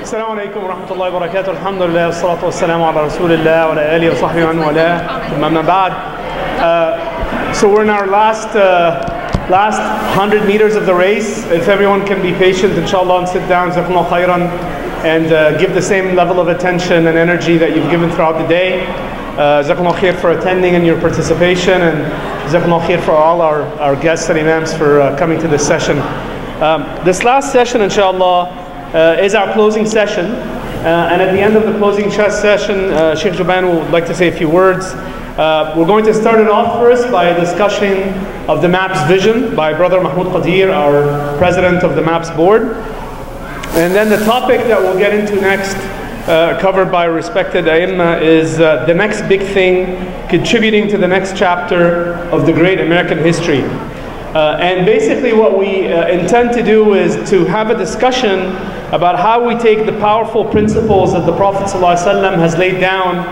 السلام عليكم ورحمة الله وبركاته. الحمد لله والصلاة والسلام على رسول الله وعلى آله وصحبه ومن والاه. أما بعد. So we're in our last 100 meters of the race. If everyone can be patient, inshallah, and sit down, jazakumullah khairan, and give the same level of attention and energy that you've given throughout the day. Jazakumullah khair for attending and your participation, and jazakumullah khair for all our guests and imams for coming to this session. This last session, inshallah, is our closing session. And at the end of the closing session, Sheikh Juban would like to say a few words. We're going to start it off first by a discussion of the MAPS vision by Brother Mahmoud Qadir, our president of the MAPS board. And then the topic that we'll get into next, covered by respected Aimma, is the next big thing contributing to the next chapter of the great American history. And basically what we intend to do is to have a discussion about how we take the powerful principles that the Prophet ﷺ has laid down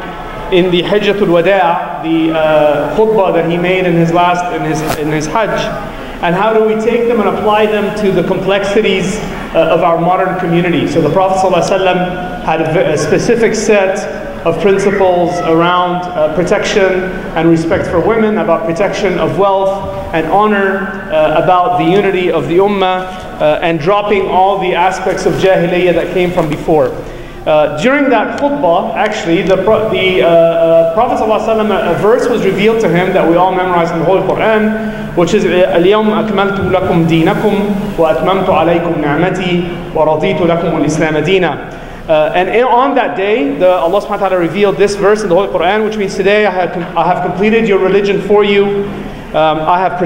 in the Hajjatul Wada', the khutbah that he made in his Hajj, and how do we take them and apply them to the complexities of our modern community. So the Prophet ﷺ had a specific set of principles around protection and respect for women, about protection of wealth and honor, about the unity of the ummah, and dropping all the aspects of jahiliyyah that came from before. During that khutbah, actually, the Prophet ﷺ, a verse was revealed to him that we all memorize in the Holy Quran, which is اليوم أكملت لكم دينكم وأتممت عليكم نعمتي ورضيت لكم الإسلام دينا. And on that day, Allah subhanahu wa ta'ala revealed this verse in the Holy Quran, which means today I have completed your religion for you, I have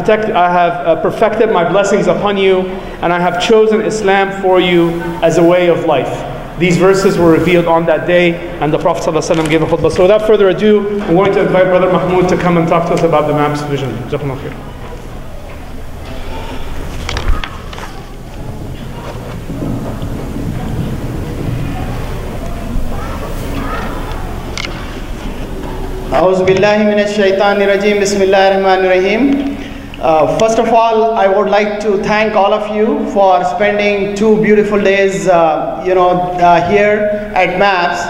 perfected my blessings upon you, and I have chosen Islam for you as a way of life. These verses were revealed on that day, and the Prophet ﷺ gave a khutbah. So without further ado, I'm going to invite Brother Mahmoud to come and talk to us about the MAPS vision. Jazakumullah khair. A'udhu billahi minash shaitani rajim. Bismillahir rahmanir rahim. First of all, I would like to thank all of you for spending 2 beautiful days, here at MAPS,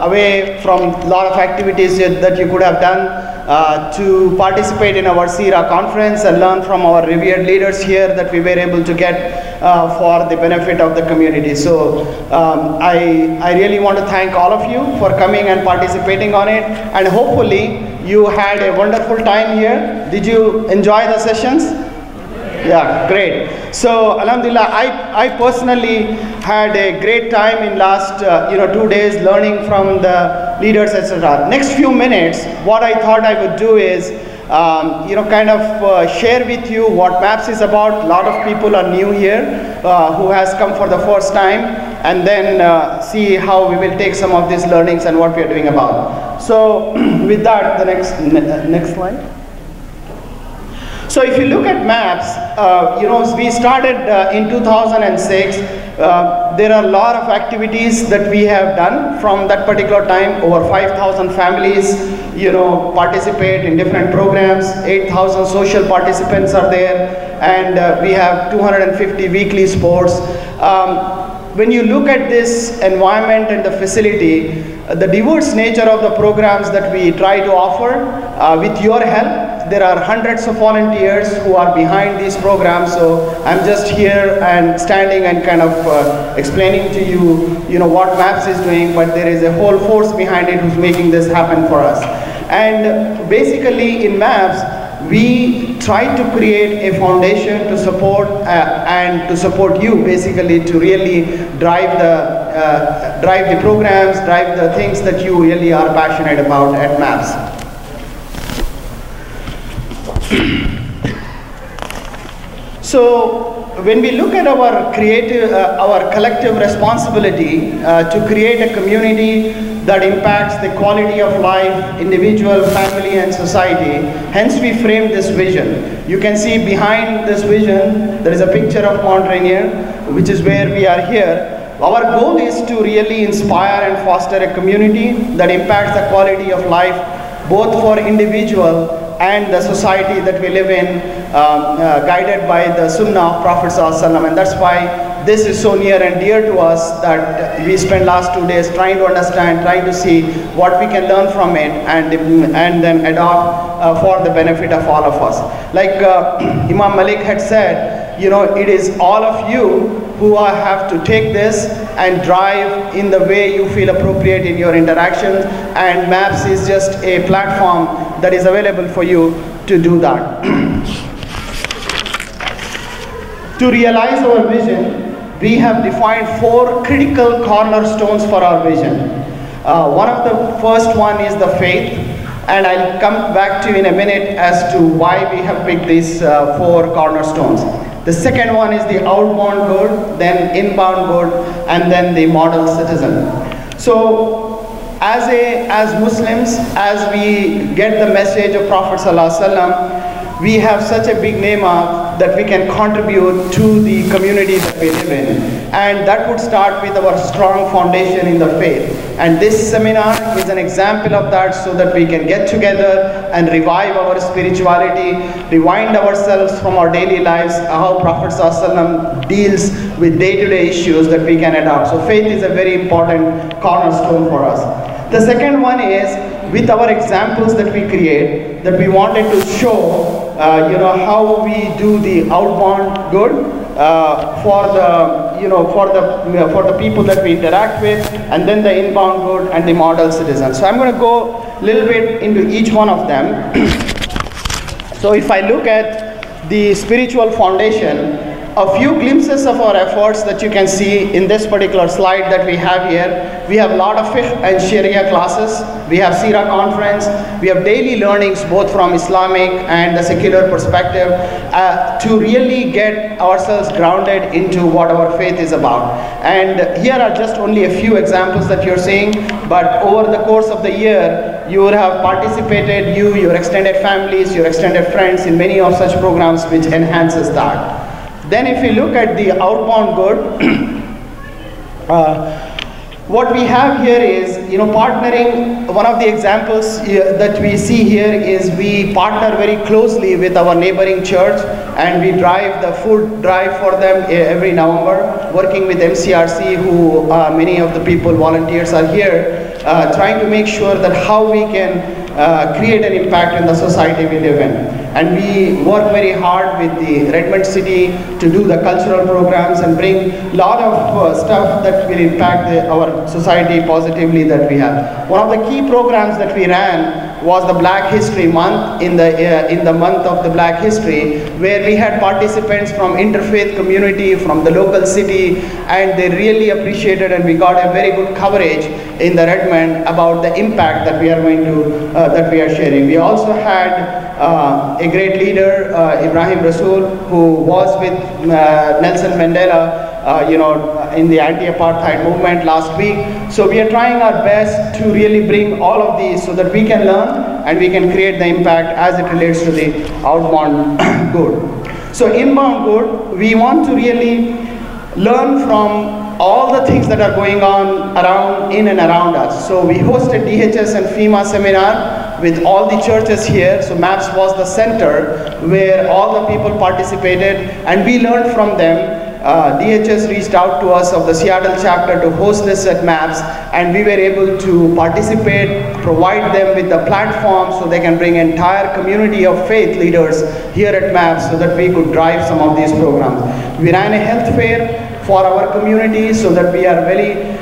away from a lot of activities that you could have done, to participate in our Seerah conference and learn from our revered leaders here that we were able to get for the benefit of the community. So I really want to thank all of you for coming and participating on it, and hopefully you had a wonderful time here. Did you enjoy the sessions? Yeah, great. So alhamdulillah, I personally had a great time in last 2 days learning from the leaders, etc. Next few minutes, what I thought I would do is share with you what MAPS is about. A lot of people are new here who has come for the first time, and then see how we will take some of these learnings and what we are doing about. So with that, the next slide. So if you look at MAPS, we started in 2006. There are a lot of activities that we have done from that particular time. Over 5,000 families, participate in different programs. 8,000 social participants are there, and we have 250 weekly sports. When you look at this environment and the facility, the diverse nature of the programs that we try to offer, with your help, there are hundreds of volunteers who are behind these programs. So I'm just here and standing and kind of explaining to you, what MAPS is doing, but there is a whole force behind it who's making this happen for us. And basically in MAPS, we try to create a foundation to support and to support you, basically, to really drive the programs, drive the things that you really are passionate about at MAPS. So when we look at our collective responsibility to create a community that impacts the quality of life, individual, family, and society, hence we framed this vision. You can see behind this vision, there is a picture of Mount Rainier, which is where we are here. Our goal is to really inspire and foster a community that impacts the quality of life, both for individual and the society that we live in, guided by the Sunnah of Prophet ﷺ. And that's why this is so near and dear to us that we spent last 2 days trying to understand, trying to see what we can learn from it, and then adopt for the benefit of all of us. Like Imam Malik had said, you know, it is all of you who have to take this and drive in the way you feel appropriate in your interactions, and Maps is just a platform that is available for you to do that. To realize our vision, we have defined 4 critical cornerstones for our vision. One of the first one is the faith, and I'll come back to you in a minute as to why we have picked these 4 cornerstones. The second one is the outbound good, then inbound good, and then the model citizen. So as Muslims, as we get the message of Prophet ﷺ, we have such a big nema that we can contribute to the community that we live in. And that would start with our strong foundation in the faith. And this seminar is an example of that, so that we can get together and revive our spirituality, rewind ourselves from our daily lives, how Prophet ﷺ deals with day-to-day issues that we can adopt. So faith is a very important cornerstone for us. The second one is, with our examples that we create, that we wanted to show you know, how we do the outbound good for the people that we interact with, and then the inbound good and the model citizen. So I'm going to go a little bit into each one of them. So if I look at the spiritual foundation, a few glimpses of our efforts that you can see in this particular slide that we have here. We have a lot of fiqh and Sharia classes. We have Seerah conference. We have daily learnings both from Islamic and the secular perspective to really get ourselves grounded into what our faith is about. And here are just only a few examples that you're seeing, but over the course of the year, you would have participated, your extended families, your extended friends, in many of such programs, which enhances that. Then if you look at the outbound good, what we have here is, you know, partnering. One of the examples that we see here is we partner very closely with our neighboring church, and we drive the food drive for them every November, working with MCRC, who many of the people, volunteers are here, trying to make sure that how we can create an impact in the society we live in. And we work very hard with the Redmond city to do the cultural programs and bring a lot of stuff that will impact our society positively that we have. One of the key programs that we ran was the Black History Month, in the month of the Black History, where we had participants from interfaith community, from the local city, and they really appreciated, and we got a very good coverage in the Redmond about the impact that we are going to, that we are sharing. We also had a great leader, Ibrahim Rasool, who was with Nelson Mandela, you know, in the anti-apartheid movement last week. So we are trying our best to really bring all of these so that we can learn and we can create the impact as it relates to the outbound good. So inbound good, we want to really learn from all the things that are going on in and around us. So we hosted DHS and FEMA seminar with all the churches here. So MAPS was the center where all the people participated, and we learned from them. DHS reached out to us of the Seattle chapter to host this at MAPS, and we were able to participate, provide them with the platform so they can bring entire community of faith leaders here at MAPS so that we could drive some of these programs. We ran a health fair for our community so that we are very,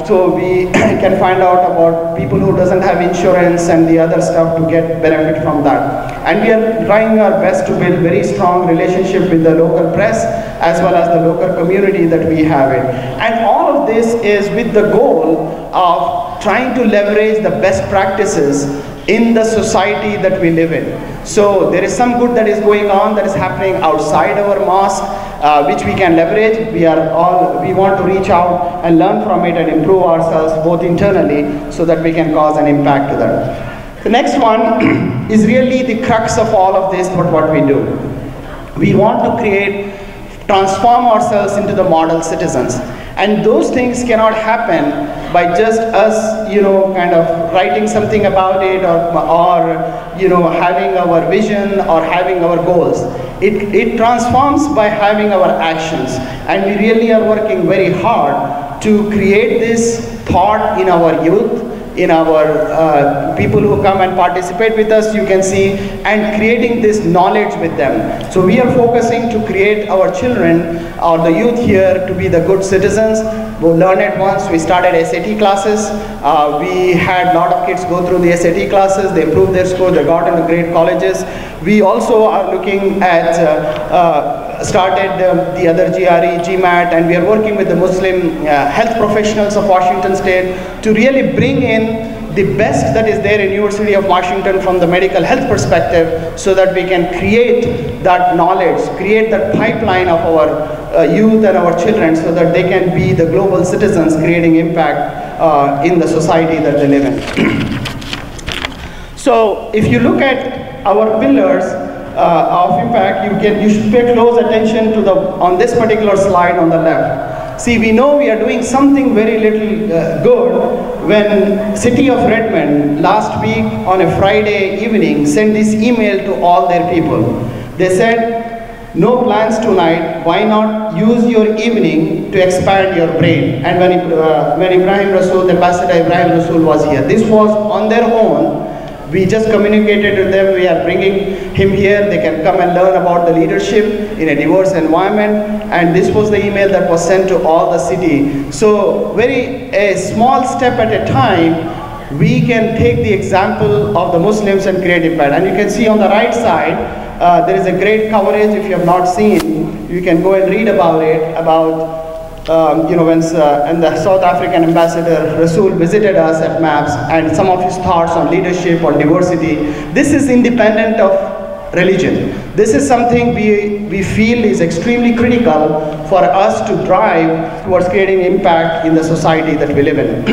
so we can find out about people who doesn't have insurance and the other stuff to get benefit from that. And we are trying our best to build very strong relationship with the local press as well as the local community that we have it. And all of this is with the goal of trying to leverage the best practices in the society that we live in. So there is some good that is going on that is happening outside our mosque, which we can leverage. We want to reach out and learn from it and improve ourselves both internally so that we can cause an impact to that. The next one is really the crux of all of this, but what we do. We want to transform ourselves into the model citizens. And those things cannot happen by just us, kind of writing something about it, or having our vision or having our goals. It transforms by having our actions. And we really are working very hard to create this thought in our youth, in our people who come and participate with us, you can see, and creating this knowledge with them. So we are focusing to create our children or the youth here to be the good citizens who learn it once. We started SAT classes. We had a lot of kids go through the SAT classes. They improved their score. They got into great colleges. We also are looking at started the other GRE, GMAT, and we are working with the Muslim health professionals of Washington State to really bring in the best that is there in University of Washington from the medical health perspective, so that we can create that knowledge, create that pipeline of our youth and our children, so that they can be the global citizens creating impact in the society that they live in. So if you look at our pillars of impact, you should pay close attention to on this particular slide on the left. See, we know we are doing something very little good when City of Redmond last week on a Friday evening sent this email to all their people. They said, no plans tonight, why not use your evening to expand your brain? And when Ibrahim Rasool, Ambassador Ibrahim Rasool was here, this was on their own. We just communicated with them, we are bringing him here, they can come and learn about the leadership in a diverse environment, and this was the email that was sent to all the city. So a small step at a time, we can take the example of the Muslims and create impact. And you can see on the right side, there is a great coverage. If you have not seen, you can go and read about it, about when the South African Ambassador Rasool visited us at MAPS, and some of his thoughts on leadership, on diversity. This is independent of religion. This is something we feel is extremely critical for us to drive towards creating impact in the society that we live in.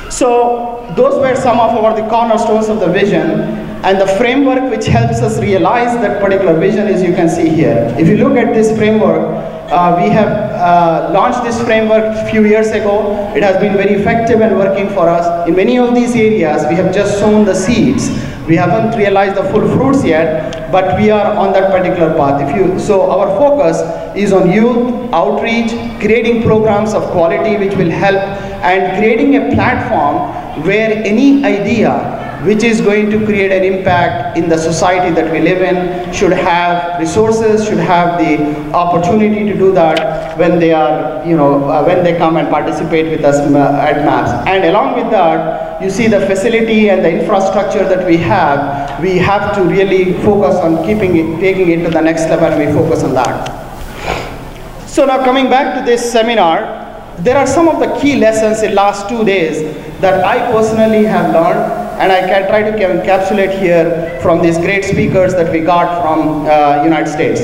So those were some of the cornerstones of the vision, and the framework which helps us realize that particular vision is, you can see here. If you look at this framework, we have launched this framework a few years ago. It has been very effective and working for us. In many of these areas, we have just sown the seeds. We haven't realized the full fruits yet, but we are on that particular path. So our focus is on youth, outreach, creating programs of quality which will help, and creating a platform where any idea which is going to create an impact in the society that we live in should have resources, should have the opportunity to do that when they are, when they come and participate with us at MAPS. And along with that, you see the facility and the infrastructure that we have to really focus on taking it to the next level, and we focus on that. So now coming back to this seminar, there are some of the key lessons in last 2 days that I personally have learned, and I can try to encapsulate here from these great speakers that we got from United States.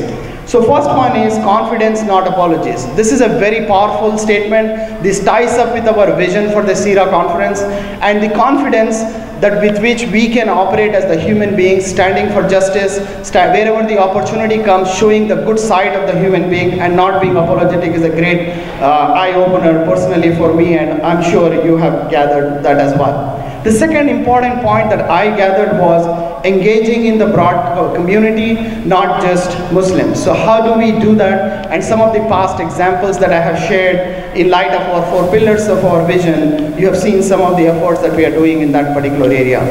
So first one is confidence, not apologies. This is a very powerful statement. This ties up with our vision for the Seerah conference, and the confidence that with which we can operate as the human beings, standing for justice, wherever the opportunity comes, showing the good side of the human being and not being apologetic is a great eye-opener personally for me, and I'm sure you have gathered that as well. The second important point that I gathered was engaging in the broad community, not just Muslims. So how do we do that? And some of the past examples that I have shared in light of our 4 pillars of our vision, you have seen some of the efforts that we are doing in that particular area.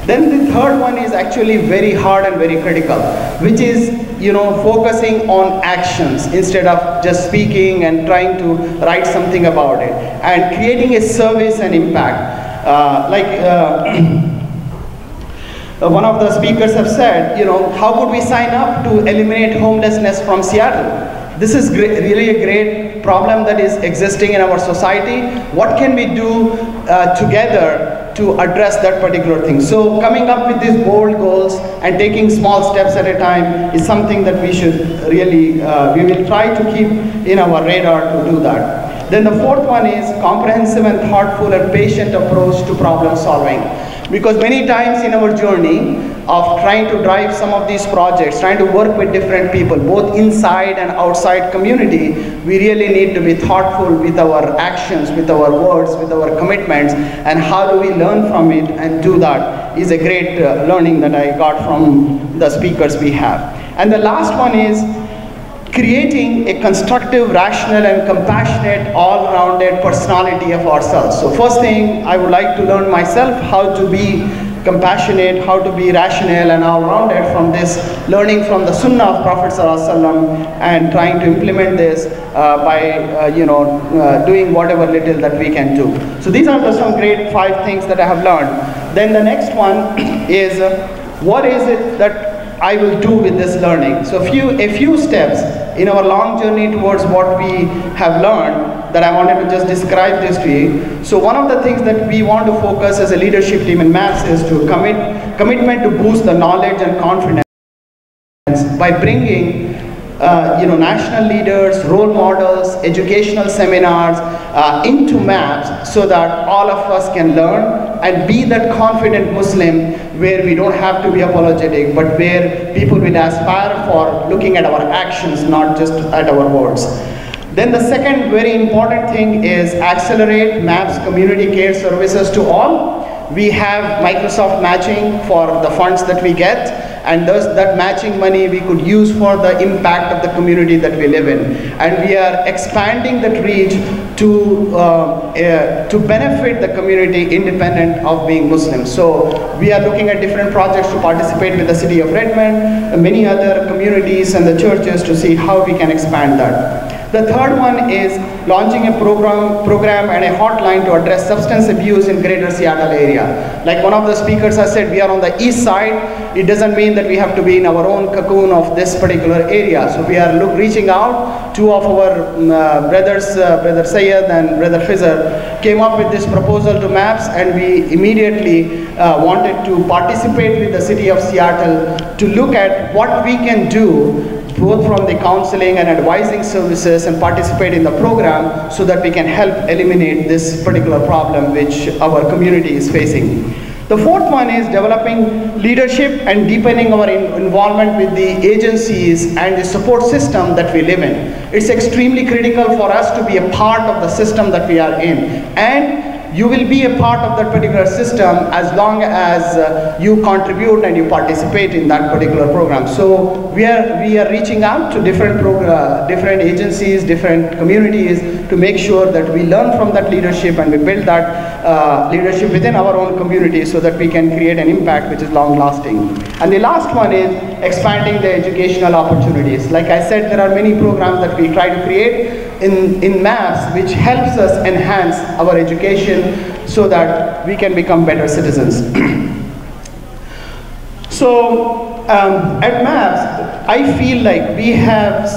Then the third one is actually very hard and very critical, which is focusing on actions instead of just speaking and trying to write something about it, and creating a service and impact. One of the speakers have said, how could we sign up to eliminate homelessness from Seattle? This is really a great problem that is existing in our society. What can we do together to address that particular thing? So coming up with these bold goals and taking small steps at a time is something that we should really, we will try to keep in our radar to do that. Then the fourth one is comprehensive and thoughtful and patient approach to problem solving. Because many times in our journey, of trying to drive some of these projects, trying to work with different people, both inside and outside community, we really need to be thoughtful with our actions, with our words, with our commitments, and how do we learn from it and do that is a great learning that I got from the speakers we have. And the last one is creating a constructive, rational, and compassionate, all-rounded personality of ourselves. So first thing, I would like to learn myself how to be compassionate, how to be rational and all-rounded from this, learning from the Sunnah of Prophet ﷺ and trying to implement this by doing whatever little that we can do. So these are some great 5 things that I have learned. Then the next one is, what is it that I will do with this learning? So a few steps in our long journey towards what we have learned that I wanted to just describe this to you. So one of the things that we want to focus as a leadership team in MAPS is to commitment to boost the knowledge and confidence by bringing national leaders, role models, educational seminars into MAPS so that all of us can learn and be that confident Muslim where we don't have to be apologetic, but where people will aspire for looking at our actions, not just at our words. Then the second very important thing is accelerate MAPS community care services to all. We have Microsoft matching for the funds that we get, and thus that matching money we could use for the impact of the community that we live in. And we are expanding that reach to benefit the community independent of being Muslim. So we are looking at different projects to participate with the city of Redmond, and many other communities and the churches to see how we can expand that. The third one is launching a program and a hotline to address substance abuse in greater Seattle area. Like one of the speakers has said, we are on the east side. It doesn't mean that we have to be in our own cocoon of this particular area. So we are reaching out. 2 of our brothers, Brother Syed and Brother Fizzer, came up with this proposal to MAPS, and we immediately wanted to participate with the city of Seattle to look at what we can do both from the counseling and advising services and participate in the program so that we can help eliminate this particular problem which our community is facing. The fourth one is developing leadership and deepening our involvement with the agencies and the support system that we live in. It's extremely critical for us to be a part of the system that we are in. And you will be a part of that particular system as long as you contribute and you participate in that particular program. So we are reaching out to different agencies, different communities to make sure that we learn from that leadership and we build that leadership within our own community so that we can create an impact which is long lasting. And the last one is expanding the educational opportunities. Like I said, there are many programs that we try to create in MAPS which helps us enhance our education so that we can become better citizens. So at MAPS, I feel like we have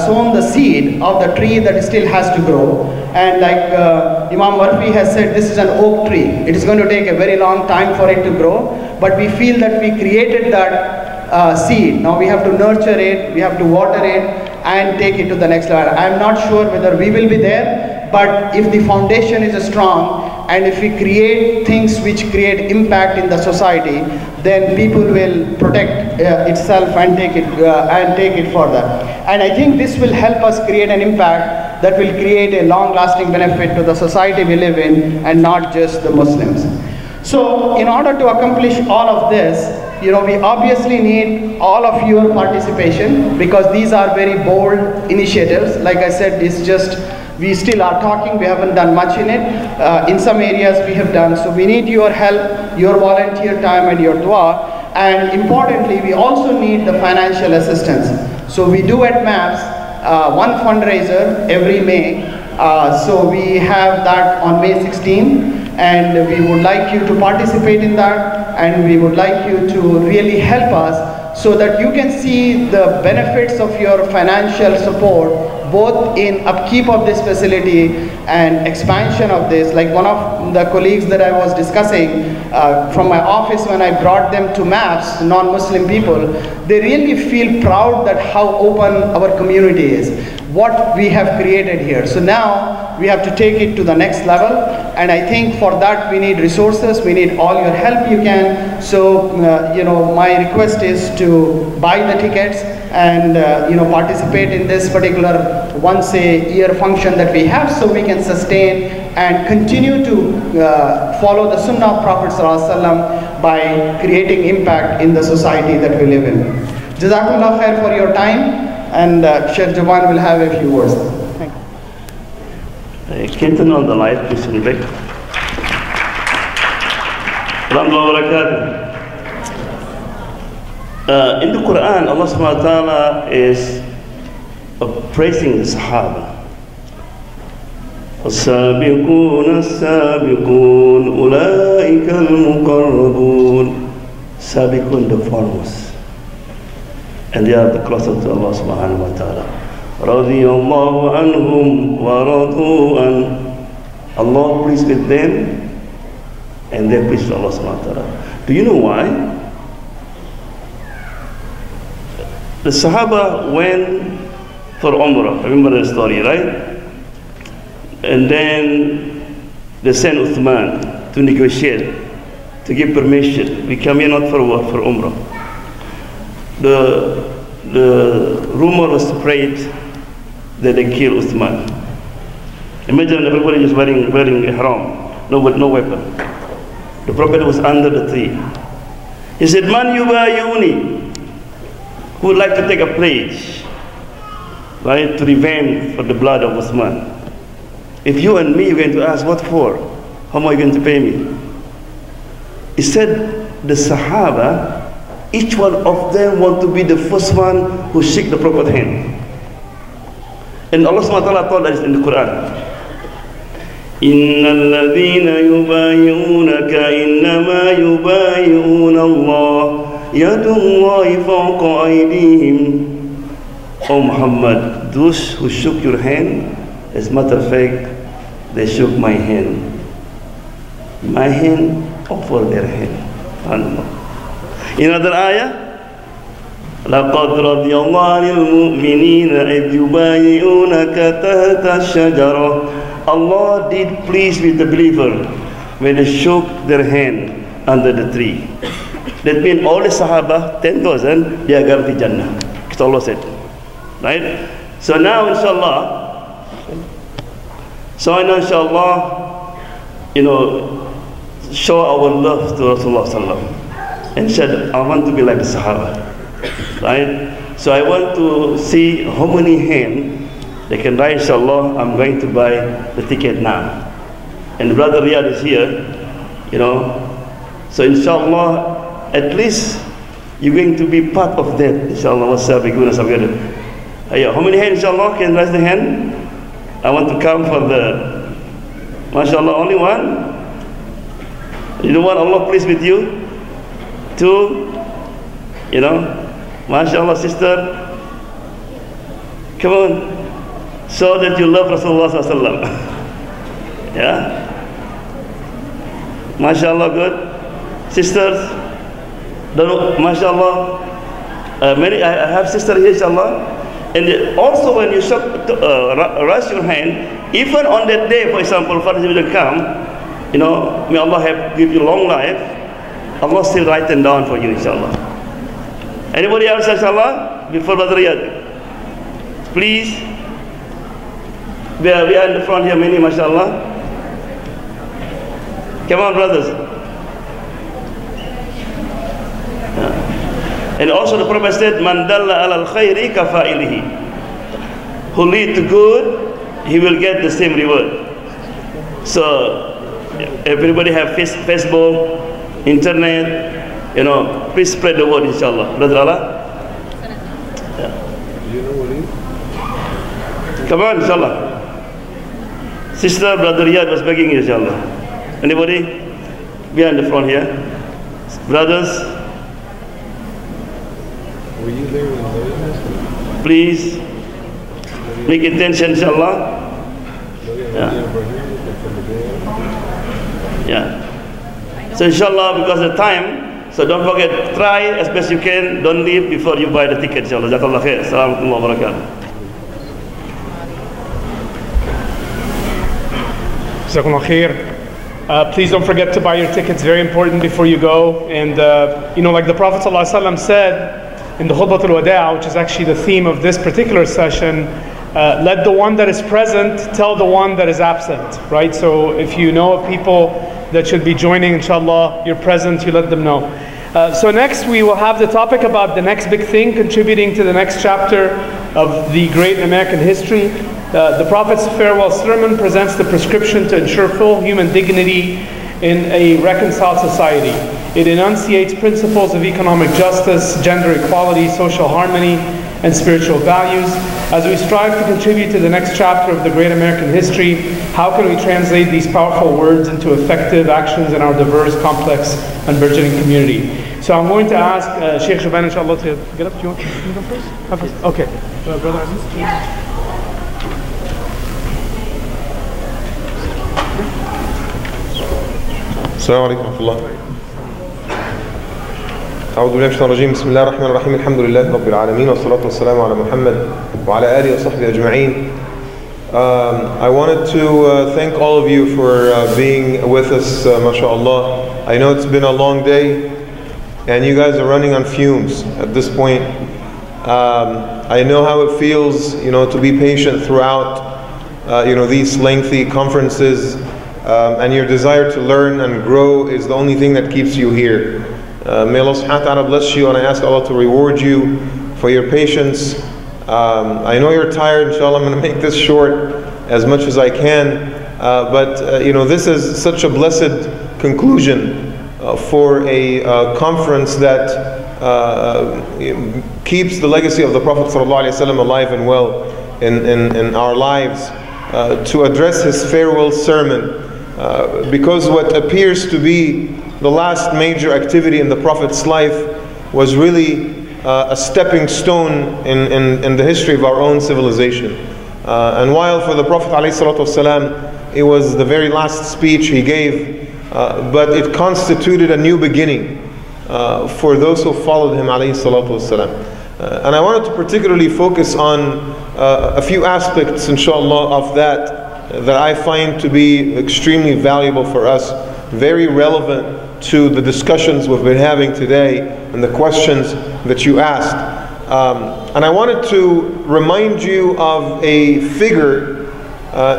sown the seed of the tree that still has to grow. And like Imam Murphy has said, this is an oak tree. It is going to take a very long time for it to grow, but we feel that we created that seed. Now we have to nurture it, we have to water it, and take it to the next level. I'm not sure whether we will be there, but if the foundation is strong and if we create things which create impact in the society, then people will protect itself and take it further. And I think this will help us create an impact that will create a long-lasting benefit to the society we live in and not just the Muslims. So in order to accomplish all of this, we obviously need all of your participation because these are very bold initiatives. Like I said, it's just, we still are talking, we haven't done much in it. In some areas we have done, so we need your help, your volunteer time and your dua. And importantly, we also need the financial assistance. So we do at MAPS one fundraiser every May. So we have that on May 16. And we would like you to participate in that, and we would like you to really help us so that you can see the benefits of your financial support both in upkeep of this facility and expansion of this. Like one of the colleagues that I was discussing from my office when I brought them to MAPS, non-Muslim people, they really feel proud that how open our community is, what we have created here. So now we have to take it to the next level. And I think for that we need resources, we need all your help you can. So, my request is to buy the tickets and, participate in this particular once a year function that we have, so we can sustain and continue to follow the Sunnah of Prophet ﷺ by creating impact in the society that we live in. Jazakumullah khair for your time, and Sheikh Jawan will have a few words. Thank you. Can you turn on the light, please, in the back? In the Quran, Allah subhanahu wa ta'ala is praising the Sahaba. السابقون السابقون أولئك المقربون. Sabiqun, the foremost, and they are the closer to Allah subhanahu wa ta'ala. رضي الله عنهم ورضوا عنه. Allah pleased with them and they pleased with Allah subhanahu wa ta'ala. Do you know why? The Sahaba went for Umrah. Remember the story, right? And then they sent Uthman to negotiate, to give permission. We come here not for what? For Umrah. The rumor was spread that they killed Uthman. Imagine everybody just wearing ihram, no weapon. The Prophet was under the tree. He said, Man yubayuni, who would like to take a pledge, right, to revenge for the blood of Uthman. If you and me are going to ask, what for? How am I going to pay me? He said, the Sahaba, each one of them want to be the first one who shake the Prophet's hand. And Allah subhanahu wa ta'ala told us in the Quran, إِنَّ الَّذِينَ يُبَايِعُونَكَ إِنَّمَا يُبَايِعُونَ اللَّهَ يَدُ اللَّهِ فَوْقَ أَيْدِيهِمْ. O Muhammad, those who shook your hand, as a matter of fact, they shook my hand. My hand over their hand. In another ayah, لَقَدْ رَضِيَ اللَّهُ عَنِ الْمُؤْمِنِينَ إِذْ يُبَايِعُونَكَ تَحْتَ الشَّجَرَةِ. Allah did please with the believer when they shook their hand under the tree. That means all the Sahaba, 10,000, they are guaranteed Jannah. That's Allah said. Right? So now inshallah, show our love to Rasulullah sallallahu, and said, I want to be like the Sahaba. Right? So I want to see how many hands they can write, inshallah, I'm going to buy the ticket now. And Brother Riyad is here, So inshallah, at least you're going to be part of that, inshallah. How many hands, inshallah, can raise the hand? I want to come for the, mashallah, only one? You know what, Allah pleased with you? Two, mashallah, sister, come on, so that you love Rasulullah sallallahu. Yeah, mashallah, good. Sisters, mashallah, I have sisters here, inshallah. And also when you raise your hand, even on that day, for example, Father will come, may Allah give you long life, Allah still write them down for you, inshallah. Anybody else, inshallah? Before Brother Riyad? Please. We are in the front here, many, mashallah. Come on, brothers. Yeah. And also the Prophet said, Man dalla ala al-khayri kafa'ilihi. Who lead to good, he will get the same reward. So, everybody have Facebook, internet, please spread the word, inshallah. Brother Allah? Yeah. Do you know what it is? Come on, inshallah. Sister, Brother Riyad was begging you, inshallah. Anybody? Behind the front here. Brothers? Were you there when please make attention, inshallah. Yeah. So inshallah, because of time, so don't forget, try as best you can, don't leave before you buy the ticket, inshallah. Jazakallah khair. Assalamu alaikum wa barakatuh. Jazakumullah khair. Please don't forget to buy your tickets, very important before you go. And like the Prophet ﷺ said in the Khutbah al-Wada', which is actually the theme of this particular session, let the one that is present tell the one that is absent, right? So if you know of people that should be joining, inshallah, you're present, you let them know. So next we will have the topic about the next big thing contributing to the next chapter of the great American history. The Prophet's farewell sermon presents the prescription to ensure full human dignity in a reconciled society. It enunciates principles of economic justice, gender equality, social harmony, and spiritual values. As we strive to contribute to the next chapter of the great American history, how can we translate these powerful words into effective actions in our diverse, complex, and burgeoning community? So I'm going to ask Sheikh Jubain, inshallah, to get up. Do you want to go first? Okay. Brother Aziz. السلام عليكم ورحمة الله. أعوذ بالله من الشيطان الرجيم. بسم الله الرحمن الرحيم. الحمد لله رب العالمين والصلاة والسلام على محمد وعلى آله وصحبه أجمعين. I wanted to thank all of you for being with us, mashallah. I know it's been a long day and you guys are running on fumes at this point. I know how it feels, to be patient throughout, these lengthy conferences. And your desire to learn and grow is the only thing that keeps you here. May Allah subhanahu wa ta'ala bless you, and I ask Allah to reward you for your patience. I know you're tired, inshallah. I'm going to make this short as much as I can. But this is such a blessed conclusion for a conference that keeps the legacy of the Prophet ﷺ alive and well in our lives, to address his farewell sermon. Because what appears to be the last major activity in the Prophet's life was really a stepping stone in the history of our own civilization. And while for the Prophet ﷺ, it was the very last speech he gave, but it constituted a new beginning for those who followed him ﷺ. And I wanted to particularly focus on a few aspects, inshallah, of that I find to be extremely valuable for us, very relevant to the discussions we've been having today and the questions that you asked. And I wanted to remind you of a figure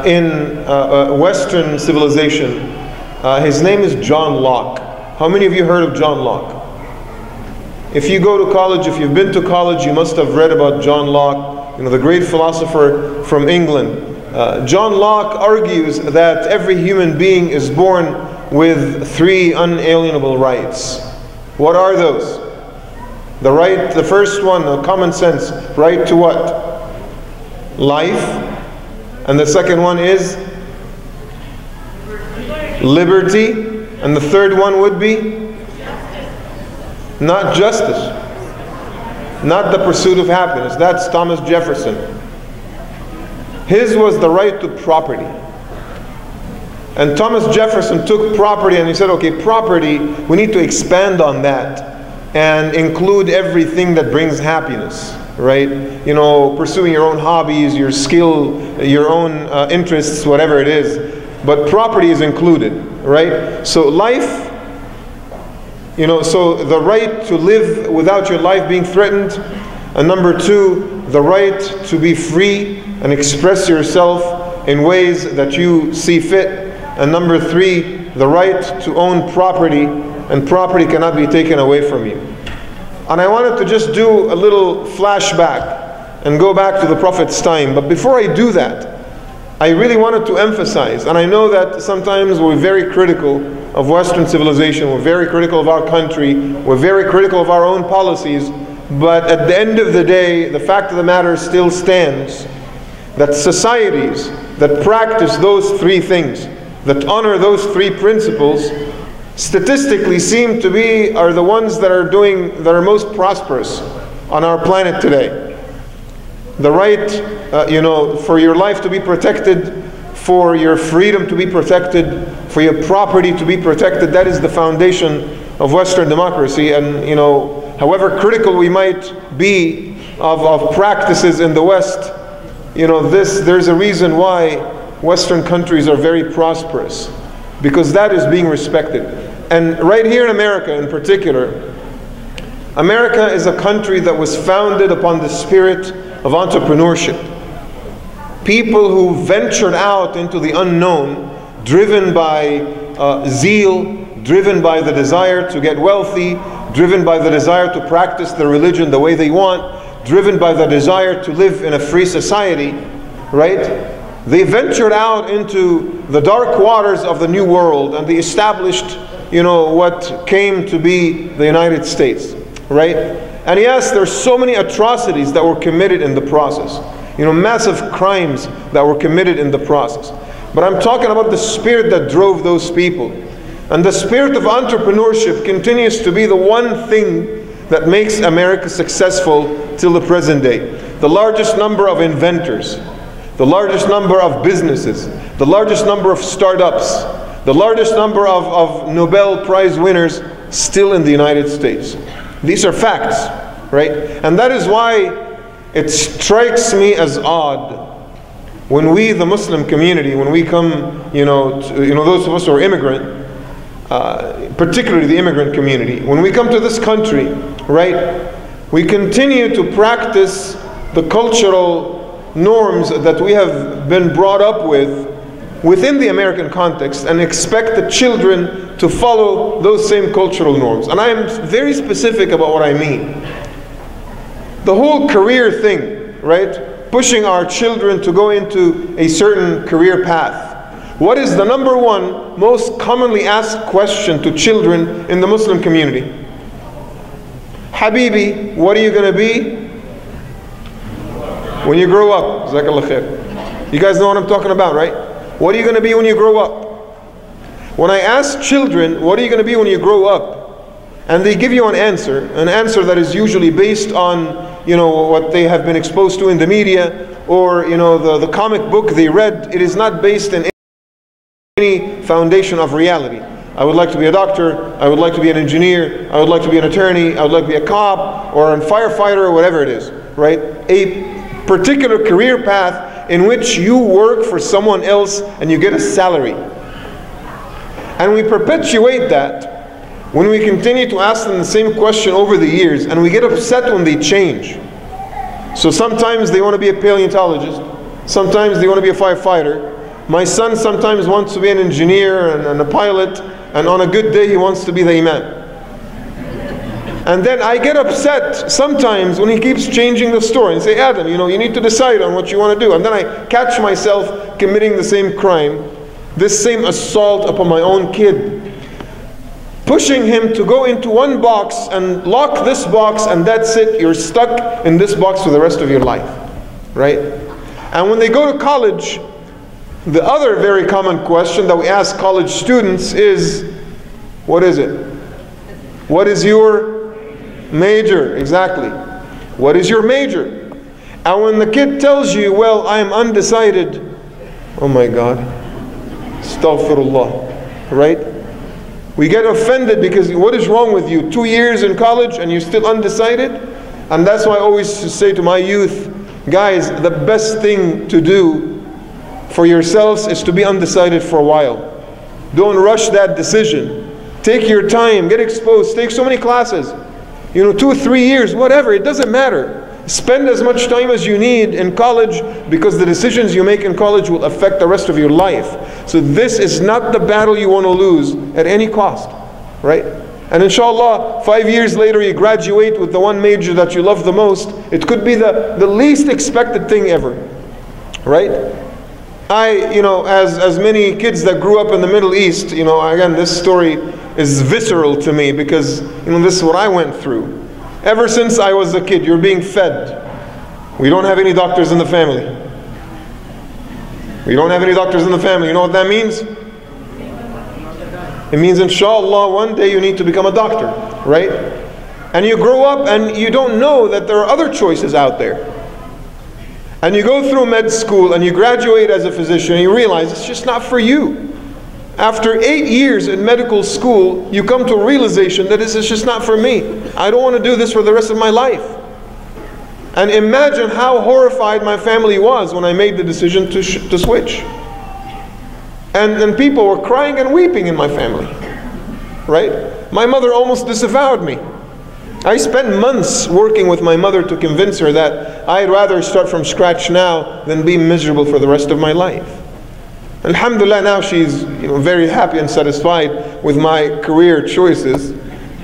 in Western civilization. His name is John Locke. How many of you heard of John Locke? If you go to college, if you've been to college, you must have read about John Locke, the great philosopher from England. John Locke argues that every human being is born with three unalienable rights. What are those? The first one, common sense, right to what? Life. And the second one is liberty. And the third one would be not justice, not the pursuit of happiness. That's Thomas Jefferson. His was the right to property. And Thomas Jefferson took property and he said, okay, property, we need to expand on that and include everything that brings happiness, right? Pursuing your own hobbies, your skill, your own interests, whatever it is. But property is included, right? So life, so the right to live without your life being threatened. And number two, the right to be free and express yourself in ways that you see fit. And number three, the right to own property, and property cannot be taken away from you. And I wanted to just do a little flashback and go back to the Prophet's time. But before I do that, I really wanted to emphasize, and I know that sometimes we're very critical of Western civilization, we're very critical of our country, we're very critical of our own policies, but at the end of the day, the fact of the matter still stands that societies that practice those three things, that honor those three principles, statistically seem to are the ones that are most prosperous on our planet today. The right, for your life to be protected, for your freedom to be protected, for your property to be protected, that is the foundation of Western democracy. And however critical we might be of practices in the West, there's a reason why Western countries are very prosperous. because that is being respected. And right here in America in particular, America is a country that was founded upon the spirit of entrepreneurship. People who ventured out into the unknown, driven by zeal, driven by the desire to get wealthy, driven by the desire to practice their religion the way they want, driven by the desire to live in a free society, right? They ventured out into the dark waters of the New World, and they established, what came to be the United States, right? And yes, there's so many atrocities that were committed in the process. Massive crimes that were committed in the process. But I'm talking about the spirit that drove those people. And the spirit of entrepreneurship continues to be the one thing that makes America successful till the present day. The largest number of inventors, the largest number of businesses, the largest number of startups, the largest number of Nobel Prize winners still in the United States. These are facts, right? And that is why it strikes me as odd when we, the Muslim community, when we come, those of us who are immigrant, particularly the immigrant community, when we come to this country, right, we continue to practice the cultural norms that we have been brought up with within the American context and expect the children to follow those same cultural norms. And I am very specific about what I mean. The whole career thing, right? Pushing our children to go into a certain career path. What is the number one most commonly asked question to children in the Muslim community? Habibi, what are you going to be when you grow up? Jazakallah khair. You guys know what I'm talking about, right? What are you going to be when you grow up? When I ask children, what are you going to be when you grow up? And they give you an answer that is usually based on what they have been exposed to in the media, or the comic book they read. It is not based in any foundation of reality. I would like to be a doctor, I would like to be an engineer, I would like to be an attorney, I would like to be a cop or a firefighter or whatever it is, right? A particular career path in which you work for someone else and you get a salary. And we perpetuate that when we continue to ask them the same question over the years, and we get upset when they change. So sometimes they want to be a paleontologist, sometimes they want to be a firefighter. My son sometimes wants to be an engineer and a pilot, and on a good day he wants to be the imam. And then I get upset sometimes when he keeps changing the story and say, Adam, you need to decide on what you want to do. And then I catch myself committing the same crime, this same assault upon my own kid, pushing him to go into one box and lock this box, and that's it. You're stuck in this box for the rest of your life, right? And when they go to college, the other very common question that we ask college students is, what is it? What is your major? Exactly. What is your major? And when the kid tells you, well, I am undecided, oh my God, astaghfirullah, right? We get offended because what is wrong with you? 2 years in college and you're still undecided? And that's why I always say to my youth, guys, the best thing to do for yourselves is to be undecided for a while. Don't rush that decision. Take your time, get exposed, take so many classes. 2 or 3 years, whatever, it doesn't matter. Spend as much time as you need in college, because the decisions you make in college will affect the rest of your life. So this is not the battle you want to lose at any cost, right? And inshallah, 5 years later you graduate with the one major that you love the most. It could be the least expected thing ever, right? As many kids that grew up in the Middle East, again, this story is visceral to me because, this is what I went through. Ever since I was a kid, you're being fed. We don't have any doctors in the family. We don't have any doctors in the family. You know what that means? It means, inshallah, one day you need to become a doctor, right? And you grow up and you don't know that there are other choices out there. And you go through med school and you graduate as a physician and you realize it's just not for you. After 8 years in medical school, you come to a realization that this is just not for me. I don't want to do this for the rest of my life. And imagine how horrified my family was when I made the decision to switch. And people were crying and weeping in my family, right? My mother almost disavowed me. I spent months working with my mother to convince her that I'd rather start from scratch now than be miserable for the rest of my life. Alhamdulillah, now she's very happy and satisfied with my career choices.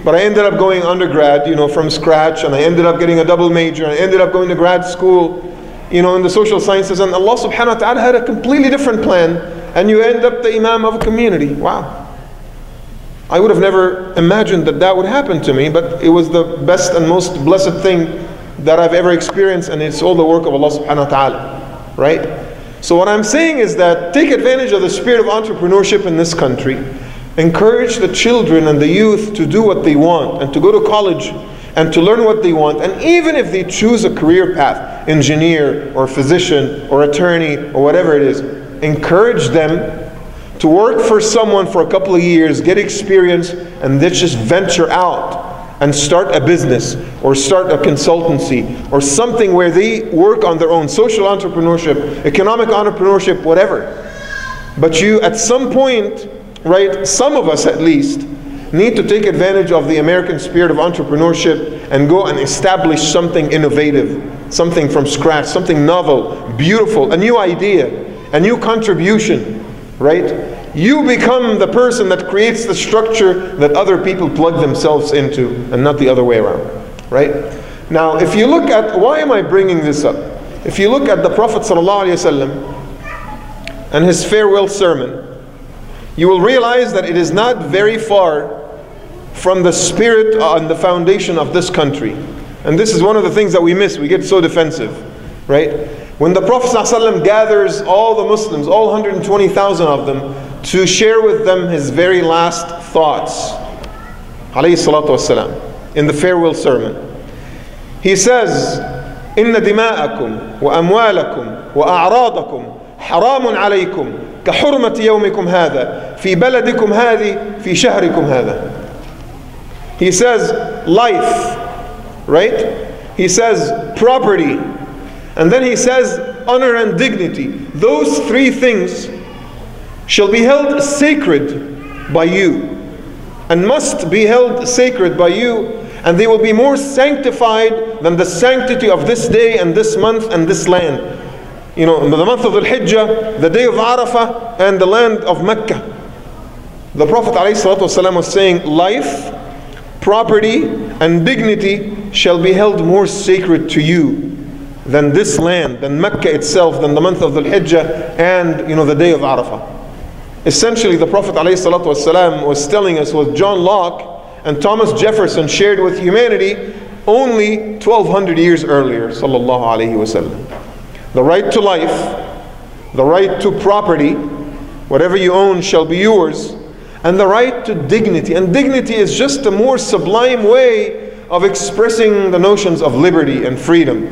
But I ended up going undergrad, from scratch, and I ended up getting a double major, and I ended up going to grad school, in the social sciences, and Allah subhanahu wa ta'ala had a completely different plan, and you end up the imam of a community. Wow. I would have never imagined that that would happen to me, but it was the best and most blessed thing that I've ever experienced, and it's all the work of Allah subhanahu wa ta'ala, right? So what I'm saying is that take advantage of the spirit of entrepreneurship in this country. Encourage the children and the youth to do what they want and to go to college and to learn what they want. And even if they choose a career path, engineer or physician or attorney or whatever it is, encourage them to work for someone for a couple of years, get experience, and then just venture out and start a business or start a consultancy or something where they work on their own, social entrepreneurship, economic entrepreneurship, whatever. But you, at some point, right, some of us at least, need to take advantage of the American spirit of entrepreneurship and go and establish something innovative, something from scratch, something novel, beautiful, a new idea, a new contribution, right? You become the person that creates the structure that other people plug themselves into, and not the other way around, right? Now, if you look at, why am I bringing this up? If you look at the Prophet ﷺ and his farewell sermon, you will realize that it is not very far from the spirit and the foundation of this country. And this is one of the things that we miss. We get so defensive, right? When the Prophet ﷺ gathers all the Muslims, all 120,000 of them, to share with them his very last thoughts, alayhi salatu wassalam, in the farewell sermon, he says, إِنَّ دِمَاءَكُمْ وَأَمْوَالَكُمْ وَأَعْرَاضَكُمْ حَرَامٌ عَلَيْكُمْ كَحُرْمَةِ يَوْمِكُمْ هَذَا فِي بَلَدِكُمْ هَذِي فِي شَهْرِكُمْ هَذَا. He says life, right? He says property, and then he says honor and dignity. Those three things shall be held sacred by you, and must be held sacred by you, and they will be more sanctified than the sanctity of this day and this month and this land. In the month of Al-Hijjah, the day of Arafah, and the land of Mecca. The Prophet ﷺ was saying, life, property, and dignity shall be held more sacred to you than this land, than Mecca itself, than the month of Al-Hijjah, and the day of Arafah. Essentially, the Prophet ﷺ was telling us what John Locke and Thomas Jefferson shared with humanity only 1200 years earlier, sallallahu alaihi wasallam. The right to life, the right to property, whatever you own shall be yours, and the right to dignity. And dignity is just a more sublime way of expressing the notions of liberty and freedom,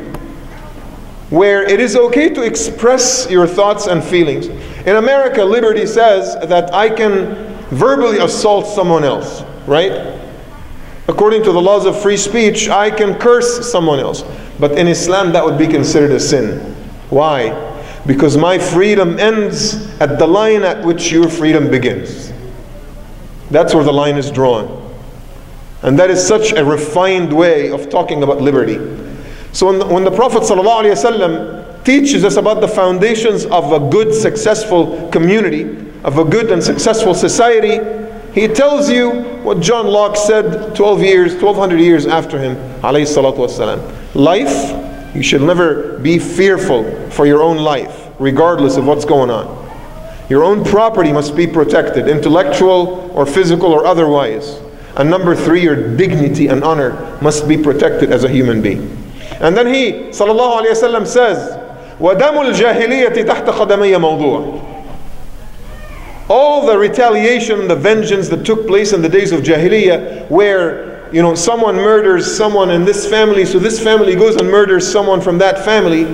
where it is okay to express your thoughts and feelings. In America, liberty says that I can verbally assault someone else, right? According to the laws of free speech, I can curse someone else. But in Islam, that would be considered a sin. Why? Because my freedom ends at the line at which your freedom begins. That's where the line is drawn. And that is such a refined way of talking about liberty. So when the Prophet ﷺ teaches us about the foundations of a good, successful community, of a good and successful society, he tells you what John Locke said 1200 years after him, alayhi salatu wasalam. Life, you should never be fearful for your own life, regardless of what's going on. Your own property must be protected, intellectual or physical or otherwise. And number three, your dignity and honor must be protected as a human being. And then he, sallallahu alayhi wasallam, says, وَدَمُ الْجَاهِلِيَّةِ تَحْتَ قَدَمَيَّ مَوْضُوعًا. All the retaliation, the vengeance that took place in the days of Jahiliyyah, where someone murders someone in this family, so this family goes and murders someone from that family,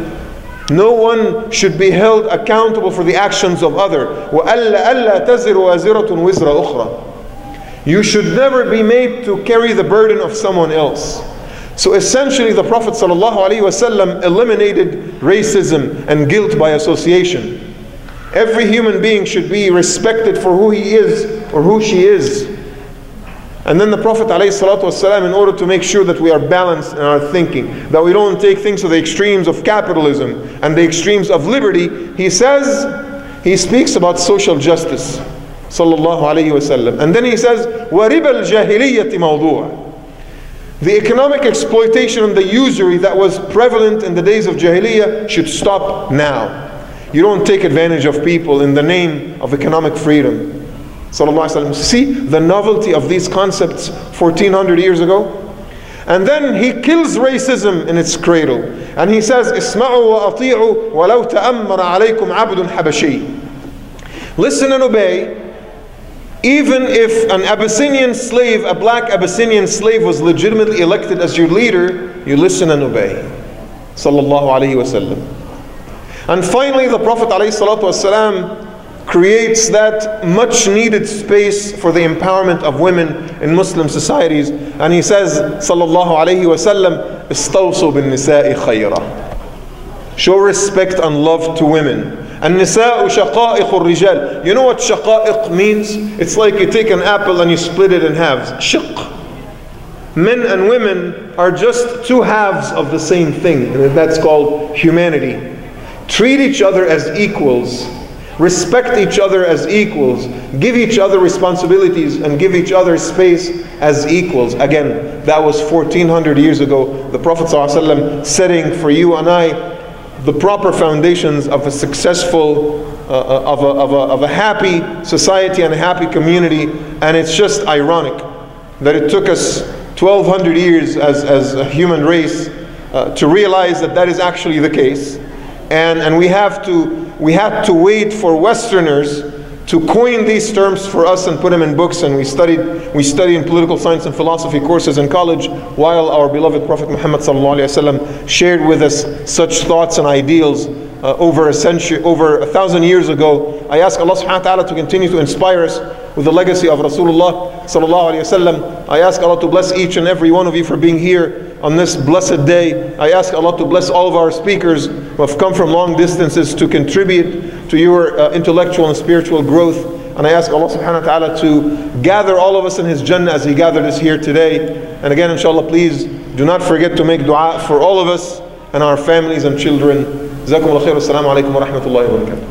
no one should be held accountable for the actions of other. وَأَلَّا تَزِرُ وَازِرَةٌ وِزْرَ أُخْرَى. You should never be made to carry the burden of someone else. So essentially, the Prophet ﷺ eliminated racism and guilt by association. Every human being should be respected for who he is or who she is. And then the Prophet ﷺ, in order to make sure that we are balanced in our thinking, that we don't take things to the extremes of capitalism and the extremes of liberty, he speaks about social justice, sallallahu alayhi wasallam. And then he says, وَرِبَ الْجَاهِلِيَّةِ مَوْضُوعًا. The economic exploitation and the usury that was prevalent in the days of Jahiliyyah should stop now. You don't take advantage of people in the name of economic freedom. Sallallahu Alaihi Wasallam. See the novelty of these concepts 1400 years ago? And then he kills racism in its cradle. And he says, اسمعوا وأطيعوا ولو تأمر عليكم عبد حبشي. Listen and obey. Even if an Abyssinian slave, a black Abyssinian slave, was legitimately elected as your leader, you listen and obey. Sallallahu Alaihi Wasallam. And finally, the Prophet ﷺ creates that much needed space for the empowerment of women in Muslim societies. And he says, Sallallahu Alaihi Wasallam, استوصوا بالنساء خيرا. Show respect and love to women. النساء شقائق الرجال. You know what شقائق means? It's like you take an apple and you split it in halves. شق. Men and women are just two halves of the same thing. And that's called humanity. Treat each other as equals. Respect each other as equals. Give each other responsibilities and give each other space as equals. Again, that was 1400 years ago. The Prophet ﷺ setting for you and I the proper foundations of a successful, of a happy society and a happy community. And it's just ironic that it took us 1200 years as a human race to realize that that is actually the case. And we had to wait for Westerners to coin these terms for us and put them in books, and we studied in political science and philosophy courses in college, while our beloved Prophet Muhammad ﷺ shared with us such thoughts and ideals over 1,000 years ago. I ask Allah subhanahu wa ta'ala to continue to inspire us with the legacy of Rasulullah ﷺ. I ask Allah to bless each and every one of you for being here on this blessed day. I ask Allah to bless all of our speakers who have come from long distances to contribute to your intellectual and spiritual growth. And I ask Allah subhanahu wa ta'ala to gather all of us in His Jannah as He gathered us here today. And again, inshallah, please do not forget to make dua for all of us and our families and children. Jazakumullah khair. Assalamu alaikum wa rahmatullahi wa barakatuh.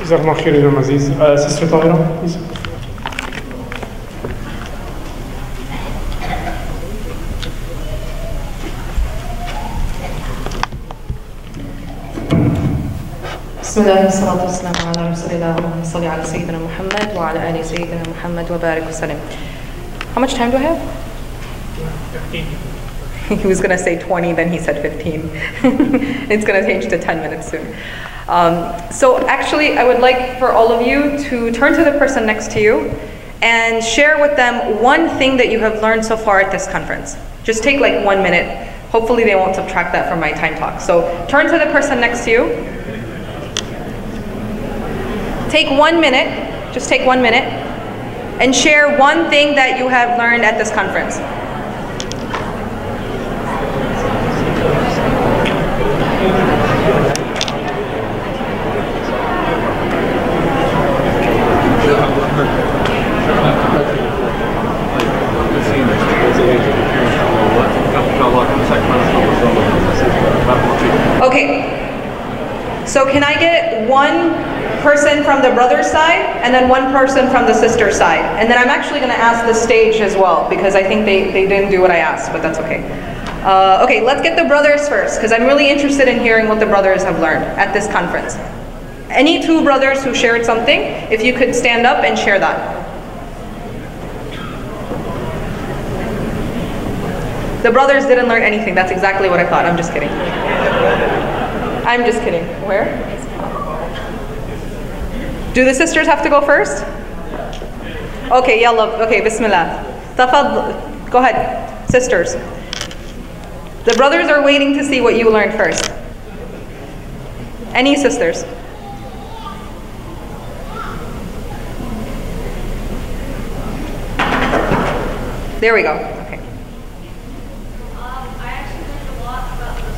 Jazakumullah khair, Imam Aziz. Sister Tahira, please. بسم الله والصلاة والسلام على رسول الله اللهم صل على سيدنا محمد وعلى آل سيدنا محمد وبارك وسلم. How much time do I have? 15. He was going to say 20, then he said 15. It's going to change to 10 minutes soon. So actually, I would like for all of you to turn to the person next to you and share with them one thing that you have learned so far at this conference. Just take like 1 minute. Hopefully they won't subtract that from my time talk. So turn to the person next to you. Take 1 minute, just take 1 minute, and share one thing that you have learned at this conference. Okay, so can I get one person from the brother's side and then one person from the sister's side? And then I'm actually going to ask the stage as well, because I think they didn't do what I asked, but that's okay. Okay, let's get the brothers first, because I'm really interested in hearing what the brothers have learned at this conference. Any two brothers who shared something, if you could stand up and share that. The brothers didn't learn anything. That's exactly what I thought. I'm just kidding. I'm just kidding. Where? Do the sisters have to go first? Okay, yalla. Okay, bismillah. Tafadl. Go ahead, sisters. The brothers are waiting to see what you learned first. Any sisters? There we go. Okay. I actually learned a lot about the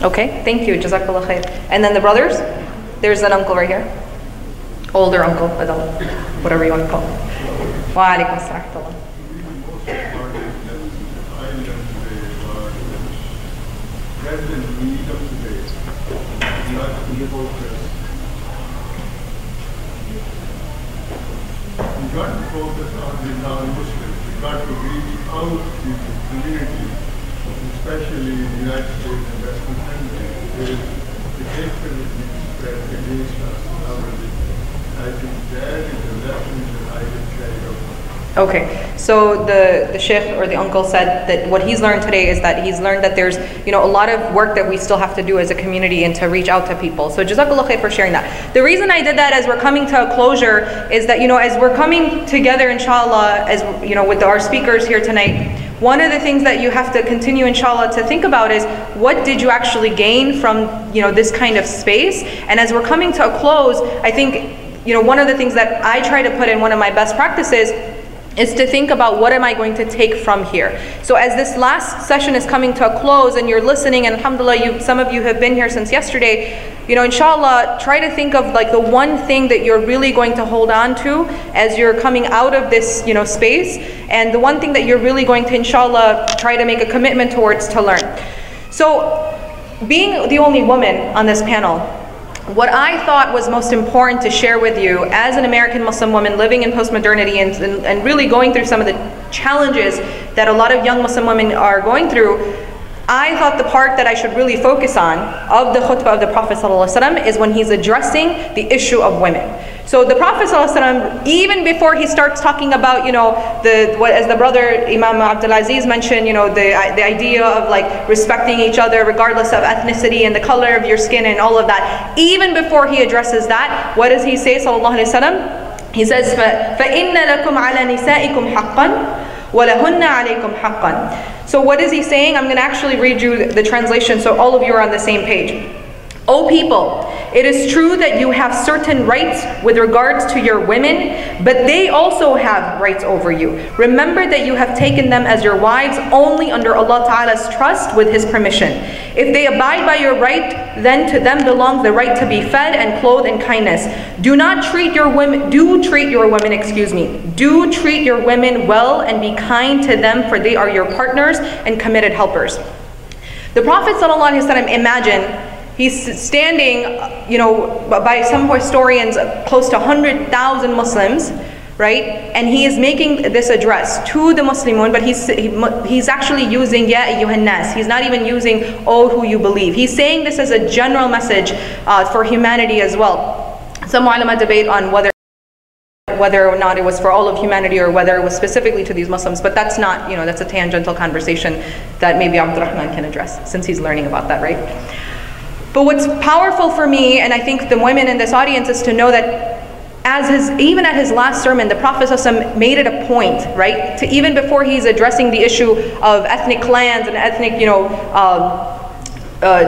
Okay, thank you. Jazakallah khair. And then the brothers? There's an uncle right here. Older uncle, adult, whatever you want to call him. Wa alaikum assalam. We got to focus on the non-Muslims. We got to reach out to the community, especially in the United States and Western countries, where the hatred is being spread against us nowadays. I think that is a lesson that I can carry over. Okay, so the sheikh or the uncle said that what he's learned today is that he's learned that there's, you know, a lot of work that we still have to do as a community and to reach out to people. So Jazakallah khair for sharing that. The reason I did that as we're coming to a closure is that, you know, as we're coming together, inshallah, as you know, with our speakers here tonight, one of the things that you have to continue, inshallah, to think about is what did you actually gain from, you know, this kind of space? And as we're coming to a close, I think, you know, one of the things that I try to put in one of my best practices is to think about what am I going to take from here. So as this last session is coming to a close and you're listening, and alhamdulillah, some of you have been here since yesterday, you know, inshallah, try to think of like the one thing that you're really going to hold on to as you're coming out of this, you know, space, and the one thing that you're really going to, inshallah, try to make a commitment towards to learn. So being the only woman on this panel, what I thought was most important to share with you as an American Muslim woman living in post-modernity and really going through some of the challenges that a lot of young Muslim women are going through, I thought the part that I should really focus on of the khutbah of the Prophet ﷺ is when he's addressing the issue of women. So the Prophet ﷺ, even before he starts talking about, you know, as the brother Imam Abdul Aziz mentioned, you know, the idea of like respecting each other regardless of ethnicity and the color of your skin and all of that, even before he addresses that, what does he say, sallallahu alaihi wasallam? He says, فَإِنَّ لَكُمْ عَلَى نِسَائِكُمْ حَقًّا وَلَهُنَّ عَلَيْكُمْ حَقًّا. So what is he saying? I'm going to actually read you the translation so all of you are on the same page. O people, it is true that you have certain rights with regards to your women, but they also have rights over you. Remember that you have taken them as your wives only under Allah Ta'ala's trust with His permission. If they abide by your right, then to them belongs the right to be fed and clothed in kindness. Do treat your women well and be kind to them, for they are your partners and committed helpers. The Prophet ﷺ, imagine, he's standing, you know, by some historians, close to 100,000 Muslims, right? And he is making this address to the Muslimun, but he's actually using Ya ayyuhan nas. He's not even using Oh who you believe. He's saying this as a general message for humanity as well. Some ulama debate on whether or not it was for all of humanity or whether it was specifically to these Muslims, but that's not, you know, that's a tangential conversation that maybe Abdurrahman can address since he's learning about that, right? But what's powerful for me, and I think the women in this audience, is to know that even at his last sermon, the Prophet ﷺ made it a point, right? To even before he's addressing the issue of ethnic clans and ethnic, you know,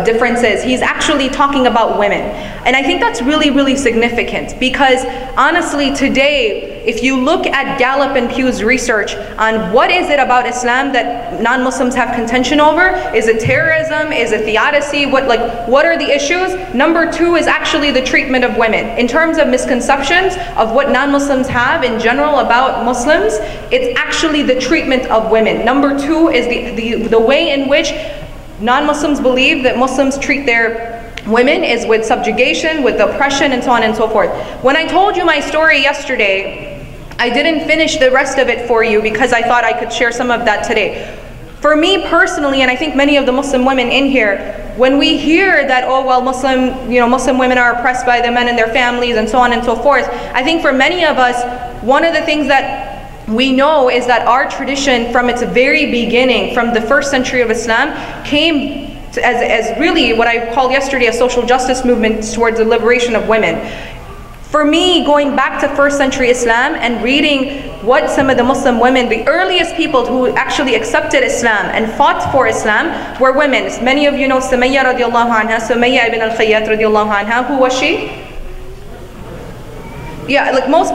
differences, he's actually talking about women. And I think that's really, really significant because honestly today, if you look at Gallup and Pew's research on what is it about Islam that non-Muslims have contention over, is it terrorism, is it theodicy, what are the issues? Number 2 is actually the treatment of women. In terms of misconceptions of what non-Muslims have in general about Muslims, it's actually the treatment of women. Number 2 is the way in which non-Muslims believe that Muslims treat their women is with subjugation, with oppression, and so on and so forth. When I told you my story yesterday, I didn't finish the rest of it for you because I thought I could share some of that today. For me personally, and I think many of the Muslim women in here, when we hear that, oh well, Muslim women are oppressed by the men and their families and so on and so forth, I think for many of us, one of the things that we know is that our tradition from its very beginning, from the first century of Islam, came as really what I called yesterday a social justice movement towards the liberation of women. For me, going back to first century Islam and reading what some of the Muslim women, the earliest people who actually accepted Islam and fought for Islam were women. Many of you know Sumayya radiallahu anha, Sumayya ibn al-Khayyat radiallahu anha. Who was she? Yeah, like most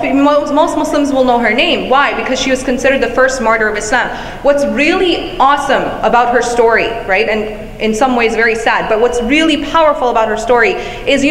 Muslims will know her name. Why? Because she was considered the first martyr of Islam. What's really awesome about her story, right? And in some ways very sad. But what's really powerful about her story is,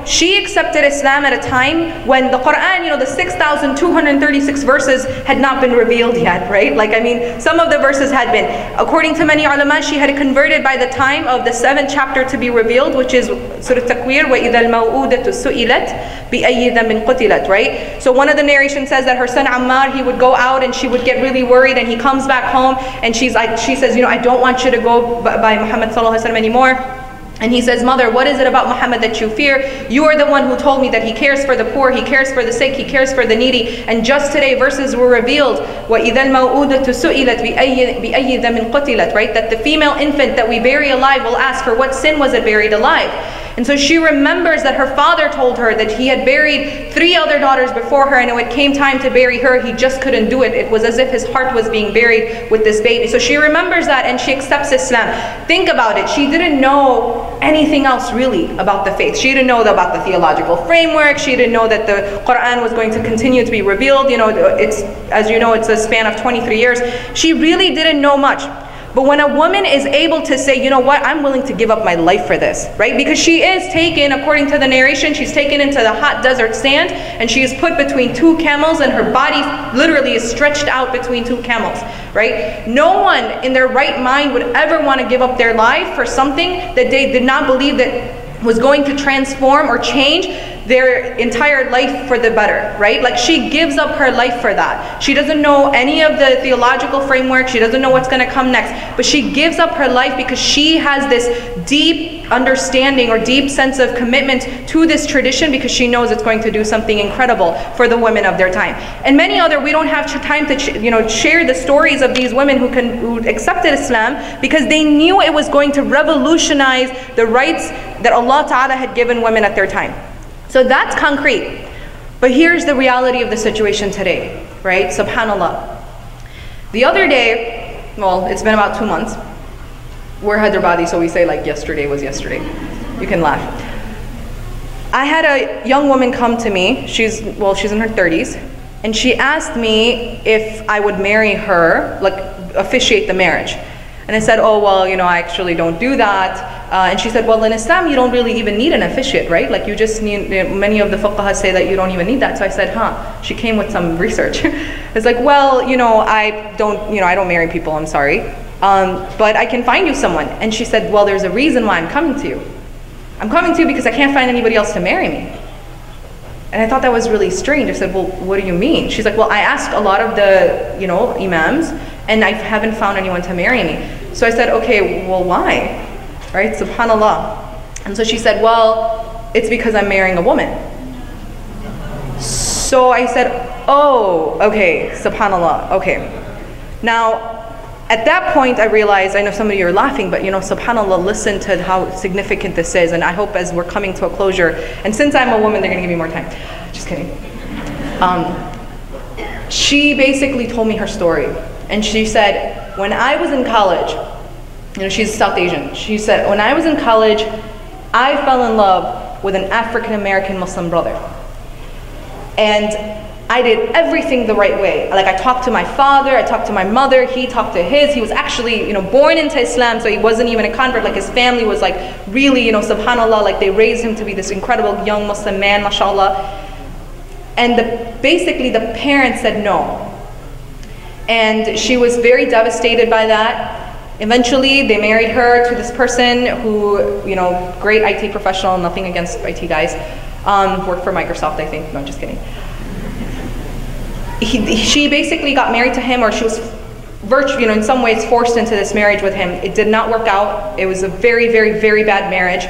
she accepted Islam at a time when the Quran, the 6,236 verses had not been revealed yet, right? Like, I mean, some of the verses had been. According to many ulama, she had converted by the time of the 7th chapter to be revealed, which is Surah Takwir, وَإِذَا الْمَوْءُودَةُ سُئِلَتْ بِأَيِّ ذَنبٍ قُتِلَتْ, right? So one of the narrations says that her son Ammar, he would go out and she would get really worried, and he comes back home and she says, I don't want you to go by Muhammad sallallahu alaihi wasallam anymore. And he says, mother, what is it about Muhammad that you fear? You are the one who told me that he cares for the poor, he cares for the sick, he cares for the needy. And just today verses were revealed, وَإِذَا الْمَوْءُودَةُ سُئِلَتْ بِأَيِّ ذَنبٍ قُتِلَتْ, right? That the female infant that we bury alive will ask, for what sin was it buried alive? And so she remembers that her father told her that he had buried 3 other daughters before her, and when it came time to bury her, he just couldn't do it. It was as if his heart was being buried with this baby. So she remembers that and she accepts Islam. Think about it. She didn't know anything else really about the faith. She didn't know about the theological framework. She didn't know that the Quran was going to continue to be revealed. It's, as you know, it's a span of 23 years. She really didn't know much. But when a woman is able to say, you know what, I'm willing to give up my life for this, right? Because she is taken, according to the narration, she's taken into the hot desert sand, and she is put between 2 camels, and her body literally is stretched out between 2 camels, right? No one in their right mind would ever want to give up their life for something that they did not believe that was going to transform or change their entire life for the better, right? Like, she gives up her life for that. She doesn't know any of the theological framework. She doesn't know what's going to come next. But she gives up her life because she has this deep understanding or deep sense of commitment to this tradition, because she knows it's going to do something incredible for the women of their time. And many other, we don't have time to share the stories of these women who accepted Islam because they knew it was going to revolutionize the rights that Allah Ta'ala had given women at their time. So that's concrete. But here's the reality of the situation today, right? SubhanAllah. The other day, well, it's been about 2 months. We're Hyderabadi, so we say like yesterday was yesterday. You can laugh. I had a young woman come to me. She's in her 30s. And she asked me if I would marry her, like officiate the marriage. And I said, oh, well, I actually don't do that. And she said, well, in Islam, you don't really even need an officiate, right? Like, you just need, many of the fuqaha say that you don't even need that. So I said, She came with some research. It's like, well, I don't marry people, I'm sorry. But I can find you someone. And she said, well, there's a reason why I'm coming to you. I'm coming to you because I can't find anybody else to marry me. And I thought that was really strange. I said, well, what do you mean? She's like, well, I asked a lot of the, imams, and I haven't found anyone to marry me. So I said, okay, well, why? Right? SubhanAllah. And so she said, well, it's because I'm marrying a woman. So I said, oh, okay, SubhanAllah, okay. Now, at that point, I realized, I know some of you are laughing, but SubhanAllah, listen to how significant this is. And I hope as we're coming to a closure, and since I'm a woman, they're going to give me more time. Just kidding. She basically told me her story. And she said, when I was in college, she's South Asian. She said, when I was in college, I fell in love with an African-American Muslim brother. And I did everything the right way. Like, I talked to my father, I talked to my mother, he talked to his. He was actually, born into Islam, so he wasn't even a convert. Like, his family was like really, SubhanAllah, like they raised him to be this incredible young Muslim man, mashallah. And basically the parents said no. And she was very devastated by that. Eventually, they married her to this person who, great IT professional, nothing against IT guys, worked for Microsoft, I think. No, just kidding. She basically got married to him, or she was virtually, in some ways forced into this marriage with him. It did not work out. It was a very, very, very bad marriage.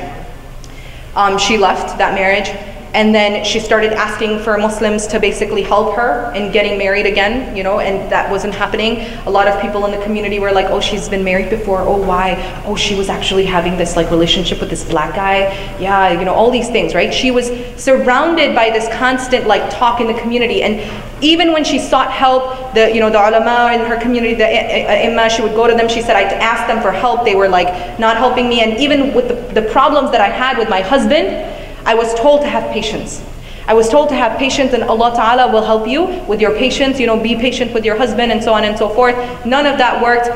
She left that marriage. And then she started asking for Muslims to basically help her in getting married again, and that wasn't happening. A lot of people in the community were like, oh, she's been married before, oh, why? Oh, she was actually having this relationship with this black guy. Yeah, all these things, right? She was surrounded by this constant talk in the community. And even when she sought help, the ulama in her community, the imam, she would go to them. She said, I asked them for help. They were not helping me. And even with the problems that I had with my husband, I was told to have patience. I was told to have patience, and Allah Ta'ala will help you with your patience, be patient with your husband, and so on and so forth. None of that worked.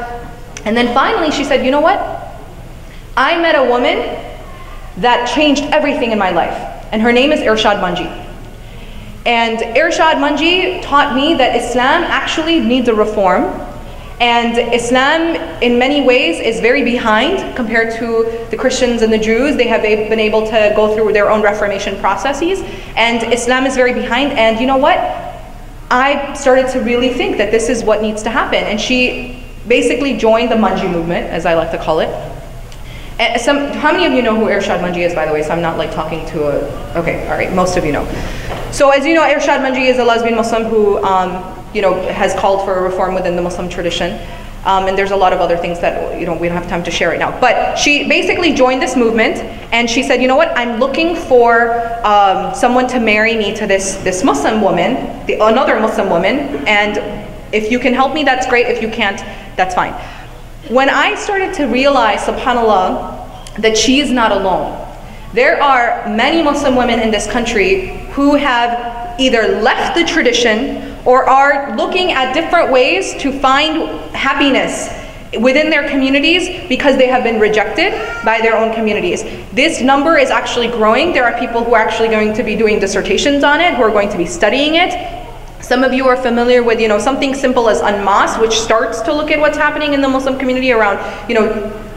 And then finally she said, you know what? I met a woman that changed everything in my life, and her name is Irshad Manji. And Irshad Manji taught me that Islam actually needs a reform, and Islam in many ways is very behind compared to the Christians and the Jews. They have been able to go through their own reformation processes, and Islam is very behind. And you know what? I started to really think that this is what needs to happen. And she basically joined the Manji movement, as I like to call it. And how many of you know who Irshad Manji is, by the way? So I'm not like talking to a, okay, all right, most of you know. So as you know, Irshad Manji is a lesbian Muslim who has called for a reform within the Muslim tradition. And there's a lot of other things that we don't have time to share right now. But she basically joined this movement, and she said, you know what, I'm looking for someone to marry me to this Muslim woman, another Muslim woman, and if you can help me, that's great. If you can't, that's fine. When I started to realize, subhanAllah, that she is not alone. There are many Muslim women in this country who have either left the tradition or are looking at different ways to find happiness within their communities because they have been rejected by their own communities. This number is actually growing. There are people who are actually going to be doing dissertations on it, who are going to be studying it. Some of you are familiar with, something simple as Unmas, which starts to look at what's happening in the Muslim community around,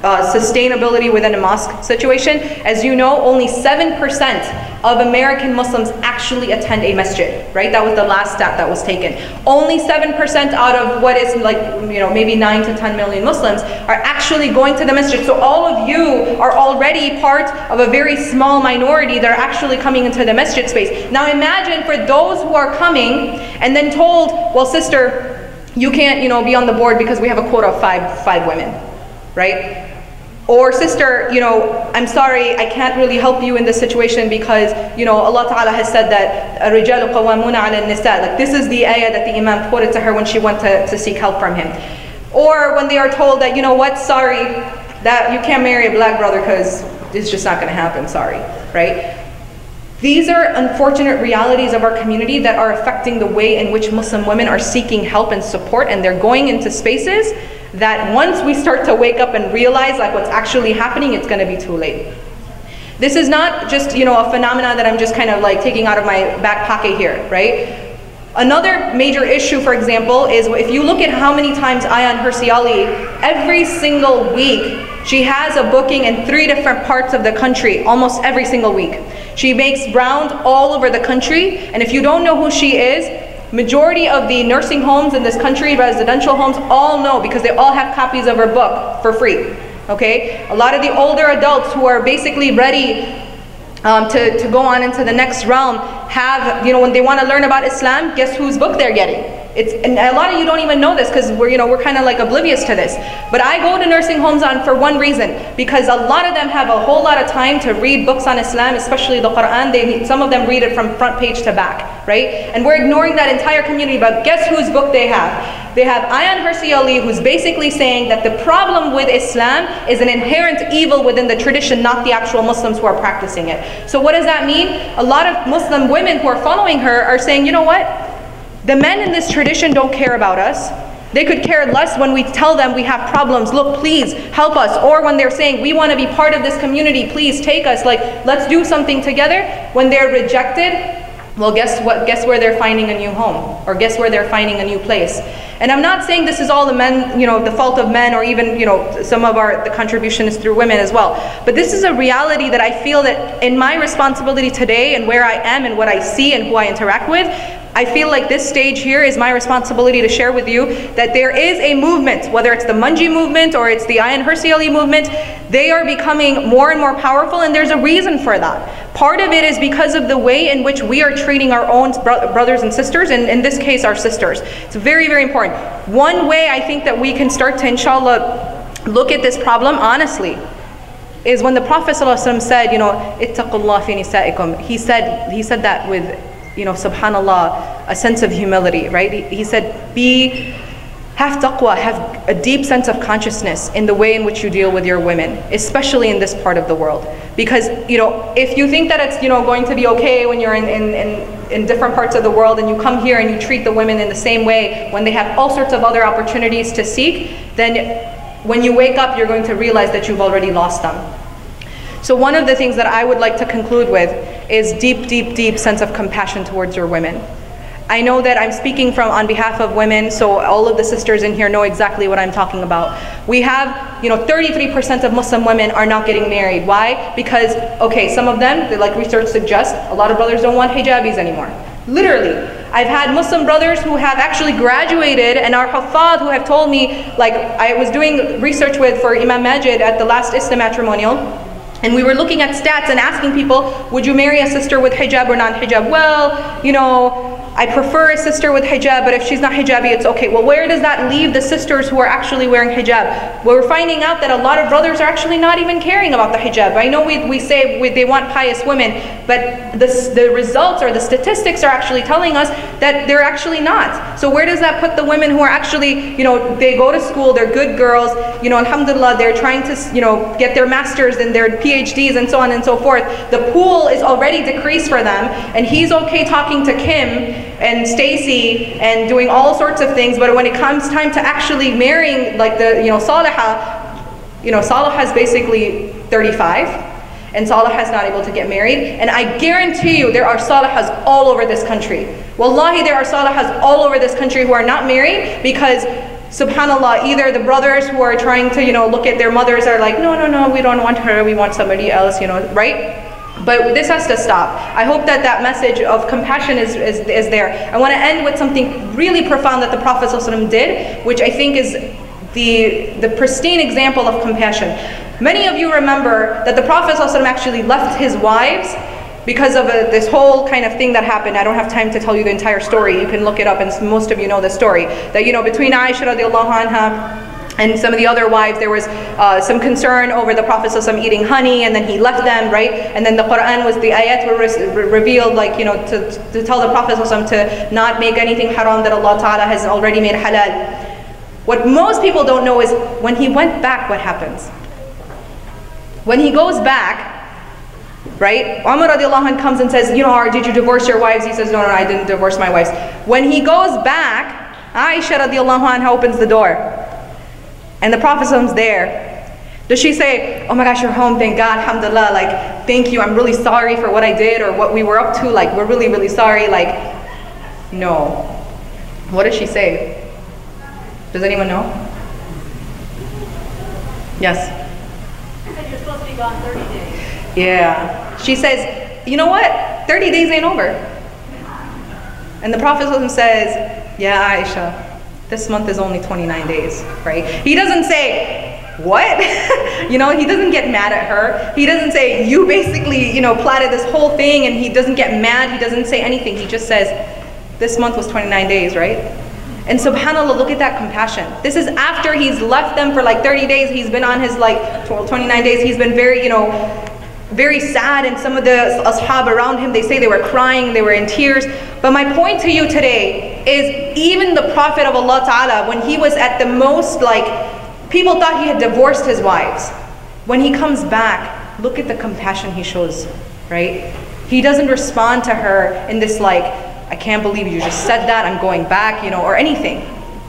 sustainability within a mosque situation. As you know, only 7% of American Muslims actually attend a masjid, right? That was the last stat that was taken. Only 7% out of what is maybe 9 to 10 million Muslims are actually going to the masjid. So all of you are already part of a very small minority that are actually coming into the masjid space. Now imagine for those who are coming and then told, well, sister, you can't be on the board because we have a quota of five women, right? Or sister, I'm sorry, I can't really help you in this situation because, Allah Ta'ala has said that الرِّجَالُ قَوَّامُونَ عَلَى النِّسَاءِ. Like this is the ayah that the Imam quoted to her when she went to seek help from him. Or when they are told that, sorry, that you can't marry a black brother because it's just not going to happen, sorry, right? These are unfortunate realities of our community that are affecting the way in which Muslim women are seeking help and support, and they're going into spaces that once we start to wake up and realize what's actually happening, it's going to be too late. This is not just a phenomena that I'm just kind of taking out of my back pocket here, right? Another major issue, for example, is if you look at how many times Ayan Hirsi-Ali, every single week, she has a booking in 3 different parts of the country, almost every single week. She makes rounds all over the country, and if you don't know who she is, majority of the nursing homes in this country, residential homes, all know because they all have copies of her book for free, okay? A lot of the older adults who are basically ready to go on into the next realm have, when they want to learn about Islam, guess whose book they're getting? And a lot of you don't even know this because we're kind of oblivious to this. But I go to nursing homes for one reason, because a lot of them have a whole lot of time to read books on Islam, especially the Quran. Some of them read it from front page to back, right? And we're ignoring that entire community, but guess whose book they have? They have Ayan Hirsi-Ali, who's basically saying that the problem with Islam is an inherent evil within the tradition, not the actual Muslims who are practicing it. So what does that mean? A lot of Muslim women who are following her are saying, you know what? The men in this tradition don't care about us. They could care less when we tell them we have problems. Look, please help us. Or when they're saying we want to be part of this community, please take us. Let's do something together. When they're rejected, well, guess what? Guess where they're finding a new home, or guess where they're finding a new place. And I'm not saying this is all the men, the fault of men, or even some of the contribution is through women as well. But this is a reality that I feel that in my responsibility today, and where I am, and what I see, and who I interact with, I feel like this stage here is my responsibility to share with you that there is a movement, whether it's the Manji movement or it's the Ayan Hirsi-Ali movement, they are becoming more and more powerful, and there's a reason for that. Part of it is because of the way in which we are treating our own brothers and sisters, and in this case our sisters. It's very, very important. One way I think that we can start to, inshallah, look at this problem honestly is when the Prophet ﷺ said, ittaqullah fi nisaikum. He said that with, subhanallah, a sense of humility, right? He said, have taqwa, have a deep sense of consciousness in the way in which you deal with your women, especially in this part of the world. Because, if you think that it's, going to be okay when you're in different parts of the world, and you come here and you treat the women in the same way when they have all sorts of other opportunities to seek, then when you wake up, you're going to realize that you've already lost them. So one of the things that I would like to conclude with is deep, deep, deep sense of compassion towards your women. I know that I'm speaking on behalf of women, so all of the sisters in here know exactly what I'm talking about. We have, 33% of Muslim women are not getting married. Why? Because, okay, some of them, like research suggests, a lot of brothers don't want hijabis anymore. Literally. I've had Muslim brothers who have actually graduated and are Huffaz who have told me, like I was doing research for Imam Majid at the last Islam matrimonial, and we were looking at stats and asking people, would you marry a sister with hijab or non-hijab? Well, I prefer a sister with hijab, but if she's not hijabi, it's okay. Well, where does that leave the sisters who are actually wearing hijab? We're finding out that a lot of brothers are actually not even caring about the hijab. I know we say they want pious women, but the results or the statistics are actually telling us that they're actually not. So where does that put the women who are actually, they go to school, they're good girls, alhamdulillah, they're trying to, get their masters and their PhDs and so on and so forth. The pool is already decreased for them, and he's okay talking to Kim and Stacy and doing all sorts of things, but when it comes time to actually marrying, like Salihah, Salihah is basically 35, and Salihah is not able to get married. And I guarantee you there are Salihahs all over this country. Wallahi, there are Salihahs all over this country who are not married because, subhanallah, either the brothers who are trying to, look at their mothers are like, no, we don't want her, we want somebody else, right? But this has to stop. I hope that message of compassion is there. I want to end with something really profound that the Prophet ﷺ did, which I think is the pristine example of compassion. Many of you remember that the Prophet ﷺ actually left his wives because of this whole kind of thing that happened. I don't have time to tell you the entire story. You can look it up, and most of you know the story. That between Aisha radiallahu anha and some of the other wives, there was some concern over the Prophet ﷺ eating honey, and then he left them, right? And then the Quran the ayat were revealed, like, to tell the Prophet ﷺ to not make anything haram that Allah Ta'ala has already made halal. What most people don't know is when he went back, what happens? When he goes back, right? Umar radiallahu anh comes and says, did you divorce your wives? He says, no, I didn't divorce my wives. When he goes back, Aisha radiallahu anha opens the door. And the Prophet ﷺ's there. Does she say, oh my gosh, you're home, thank God, alhamdulillah, like, thank you, I'm really sorry for what I did or what we were up to, like, we're really, really sorry, like, no. What does she say? Does anyone know? Yes? She said you're supposed to be gone 30 days. Yeah. She says, you know what? 30 days ain't over. And the Prophet ﷺ says, yeah, Aisha, this month is only 29 days, right? He doesn't say, what? He doesn't get mad at her. He doesn't say, you basically, plotted this whole thing, and he doesn't get mad. He doesn't say anything. He just says, this month was 29 days, right? And subhanAllah, look at that compassion. This is after he's left them for like 30 days. He's been on his 29 days. He's been very, very sad, and some of the ashab around him, they say they were crying, they were in tears. But my point to you today is even the Prophet of Allah Ta'ala, when he was at the most, people thought he had divorced his wives. When he comes back, look at the compassion he shows, right? He doesn't respond to her in this I can't believe you just said that, I'm going back, or anything.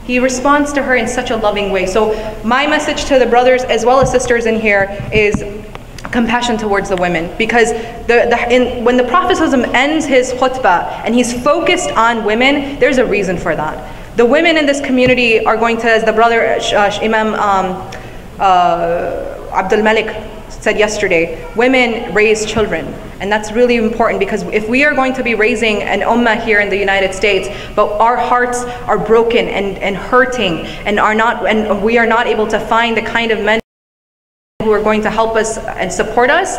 He responds to her in such a loving way. So my message to the brothers as well as sisters in here is compassion towards the women, because when the Prophet ﷺ ends his khutbah and he's focused on women, there's a reason for that. The women in this community are going to, as the brother Imam Abdul Malik said yesterday, women raise children. And that's really important, because if we are going to be raising an ummah here in the United States, but our hearts are broken and hurting and we are not able to find the kind of men who are going to help us and support us,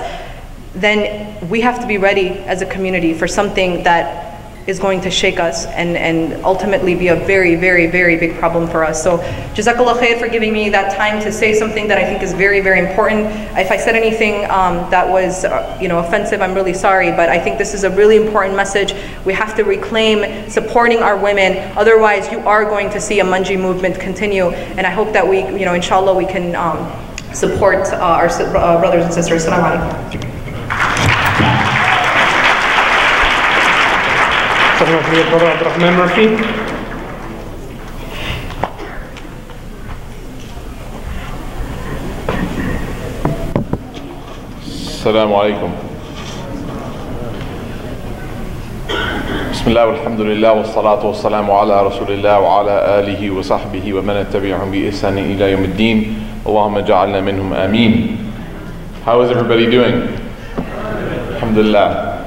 then we have to be ready as a community for something that is going to shake us and ultimately be a very, very, very big problem for us. So Jazakallah khair for giving me that time to say something that I think is very, very important. If I said anything that was offensive, I'm really sorry, but I think this is a really important message. We have to reclaim supporting our women, otherwise you are going to see a Manji movement continue, and I hope that we, inshallah, we can support our brothers and sisters. Assalamu alaikum. Brother Abdurrahman Murphy. Assalamu alaikum. Bismillah walhamdulillah wa salatu wa salamu ala rasulillah wa ala alihi wa sahbihi wa man tabi'ahum bi ihsanin ila yawmiddin. Allahumma ja'alna minhum ameen. How is everybody doing? Alhamdulillah.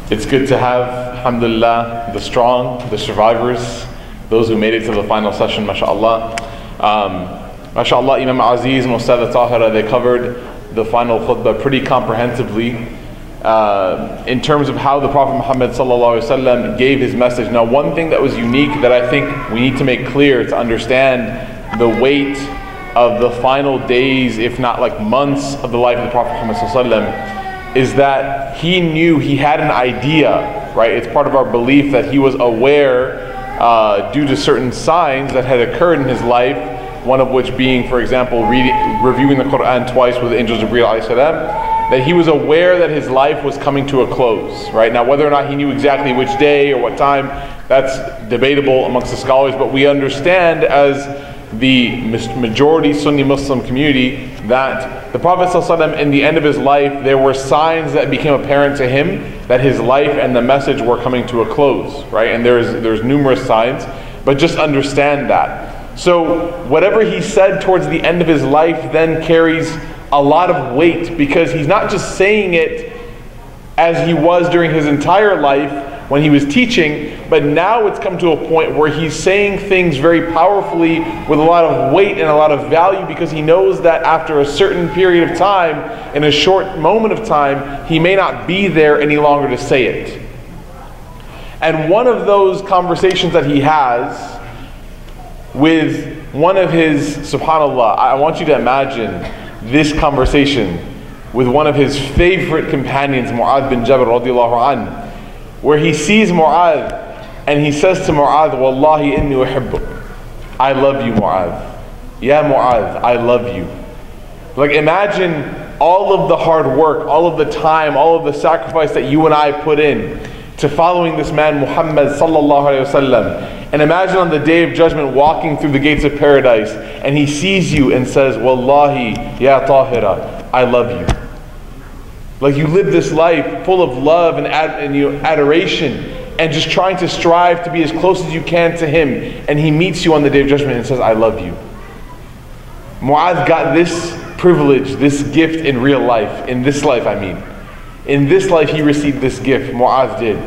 It's good to have, alhamdulillah, the strong, the survivors, those who made it to the final session, mashallah. MashaAllah, Imam Aziz and Ustad Tahira, they covered the final khutbah pretty comprehensively in terms of how the Prophet Muhammad ﷺ gave his message. Now, one thing that was unique that I think we need to make clear to understand the weight of the final days, if not like months, of the life of the Prophet Muhammad ﷺ, is that he knew, he had an idea, right? It's part of our belief that he was aware due to certain signs that had occurred in his life, one of which being, for example, reviewing the Quran twice with angel Jibreel alayhi salam, that he was aware that his life was coming to a close, right? Now, whether or not he knew exactly which day or what time, that's debatable amongst the scholars, but we understand as the majority Sunni Muslim community that the Prophet ﷺ, in the end of his life, there were signs that became apparent to him that his life and the message were coming to a close, right? And there's numerous signs, but just understand that. So whatever he said towards the end of his life then carries a lot of weight, because he's not just saying it as he was during his entire life when he was teaching, but now it's come to a point where he's saying things very powerfully with a lot of weight and a lot of value, because he knows that after a certain period of time, in a short moment of time, he may not be there any longer to say it. And one of those conversations that he has with one of his, subhanAllah, I want you to imagine this conversation with one of his favorite companions, Mu'adh bin Jabal radiallahu anhu, where he sees Mu'adh and he says to Mu'adh, Wallahi inni uhibbuk, I love you, Mu'adh. Ya Mu'adh, I love you. Like, imagine all of the hard work, all of the time, all of the sacrifice that you and I put in to following this man Muhammad sallallahu alayhi wasallam. And imagine on the day of judgment walking through the gates of paradise and he sees you and says, Wallahi, ya Tahira, I love you. Like, you live this life full of love and adoration and just trying to strive to be as close as you can to him, and he meets you on the day of judgment and says, I love you. Mu'adh got this privilege, this gift in real life, in this life I mean. In this life he received this gift, Mu'adh did.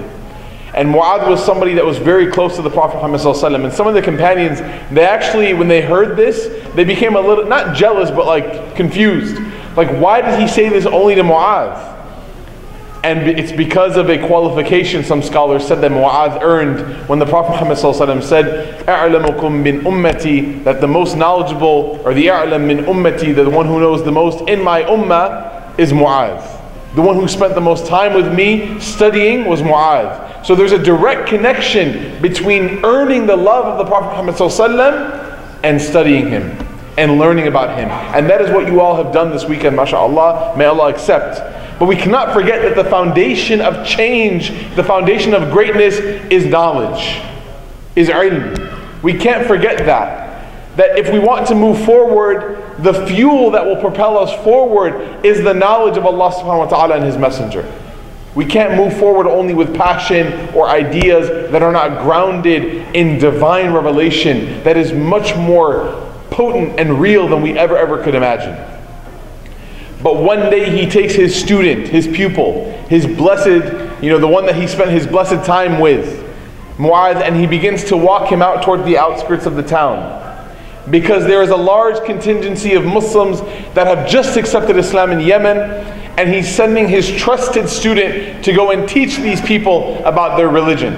And Mu'adh was somebody that was very close to the Prophet Muhammad ﷺ. And some of the companions, they actually, when they heard this, they became a little, not jealous, but like confused. Like, why did he say this only to Mu'adh? And it's because of a qualification some scholars said that Mu'adh earned when the Prophet Muhammad ﷺ said, "A'lamukum min ummati," that the most knowledgeable, or the a'lam min ummati, the one who knows the most in my ummah, is Mu'adh. The one who spent the most time with me studying was Mu'adh. So there's a direct connection between earning the love of the Prophet Muhammad ﷺ and studying him and learning about him. And that is what you all have done this weekend, mashallah. May Allah accept. But we cannot forget that the foundation of change, the foundation of greatness is knowledge, is ilm. We can't forget that. That if we want to move forward, the fuel that will propel us forward is the knowledge of Allah subhanahu wa ta'ala and His Messenger. We can't move forward only with passion or ideas that are not grounded in divine revelation that is much more potent and real than we ever could imagine. But one day he takes his student, his pupil, his blessed, the one that he spent his blessed time with, Mu'adh, and he begins to walk him out toward the outskirts of the town. Because there is a large contingency of Muslims that have just accepted Islam in Yemen, and he's sending his trusted student to go and teach these people about their religion.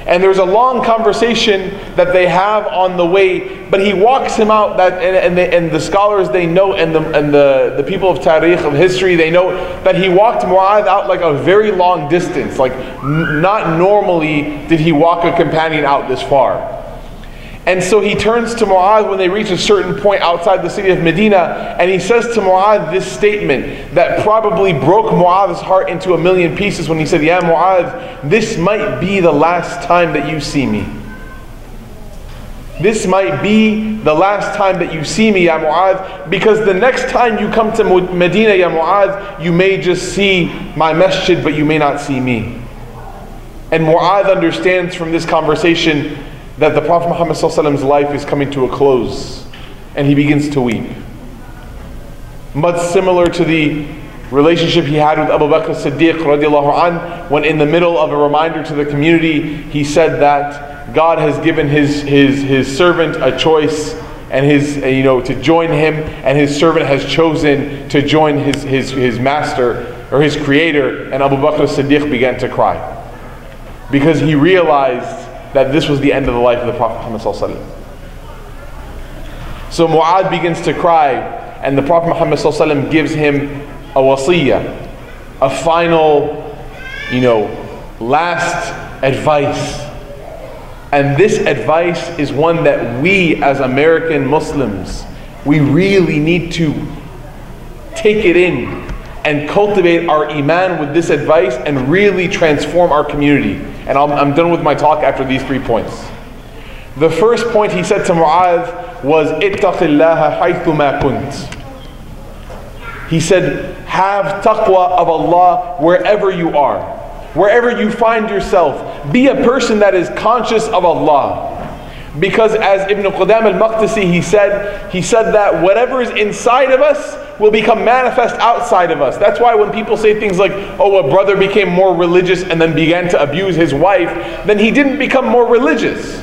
And there's a long conversation that they have on the way, but he walks him out, and the scholars, they know, and the people of Tariq, of history, they know that he walked Mu'adh out like a very long distance. Like, not normally did he walk a companion out this far. And so he turns to Mu'adh when they reach a certain point outside the city of Medina, and he says to Mu'adh this statement that probably broke Mu'adh's heart into a million pieces when he said, "Ya Mu'adh, this might be the last time that you see me." This might be the last time that you see me, Ya Mu'adh, because the next time you come to Medina, Ya Mu'adh, you may just see my masjid, but you may not see me. And Mu'adh understands from this conversation that the Prophet Muhammad's life is coming to a close, and he begins to weep. Much similar to the relationship he had with Abu Bakr Siddiq radiallahu anh, when in the middle of a reminder to the community, he said that God has given his servant a choice, and to join him, and his servant has chosen to join his master or his creator. And Abu Bakr Siddiq began to cry because he realized that this was the end of the life of the Prophet Muhammad sallallahu alaihi wasallam. So Mu'adh begins to cry, and the Prophet Muhammad sallallahu alaihi wasallam gives him a wasiyah, a final, last advice. And this advice is one that we as American Muslims, we really need to take it in and cultivate our iman with this advice and really transform our community. And I'm done with my talk after these 3 points. The first point he said to Mu'adh was, "Ittaq Allah haythu ma kunt." He said, have taqwa of Allah wherever you are. Wherever you find yourself, be a person that is conscious of Allah. Because as Ibn Qudam al-Maqdisi, he said that whatever is inside of us will become manifest outside of us. That's why when people say things like, oh, a brother became more religious and then began to abuse his wife, then he didn't become more religious.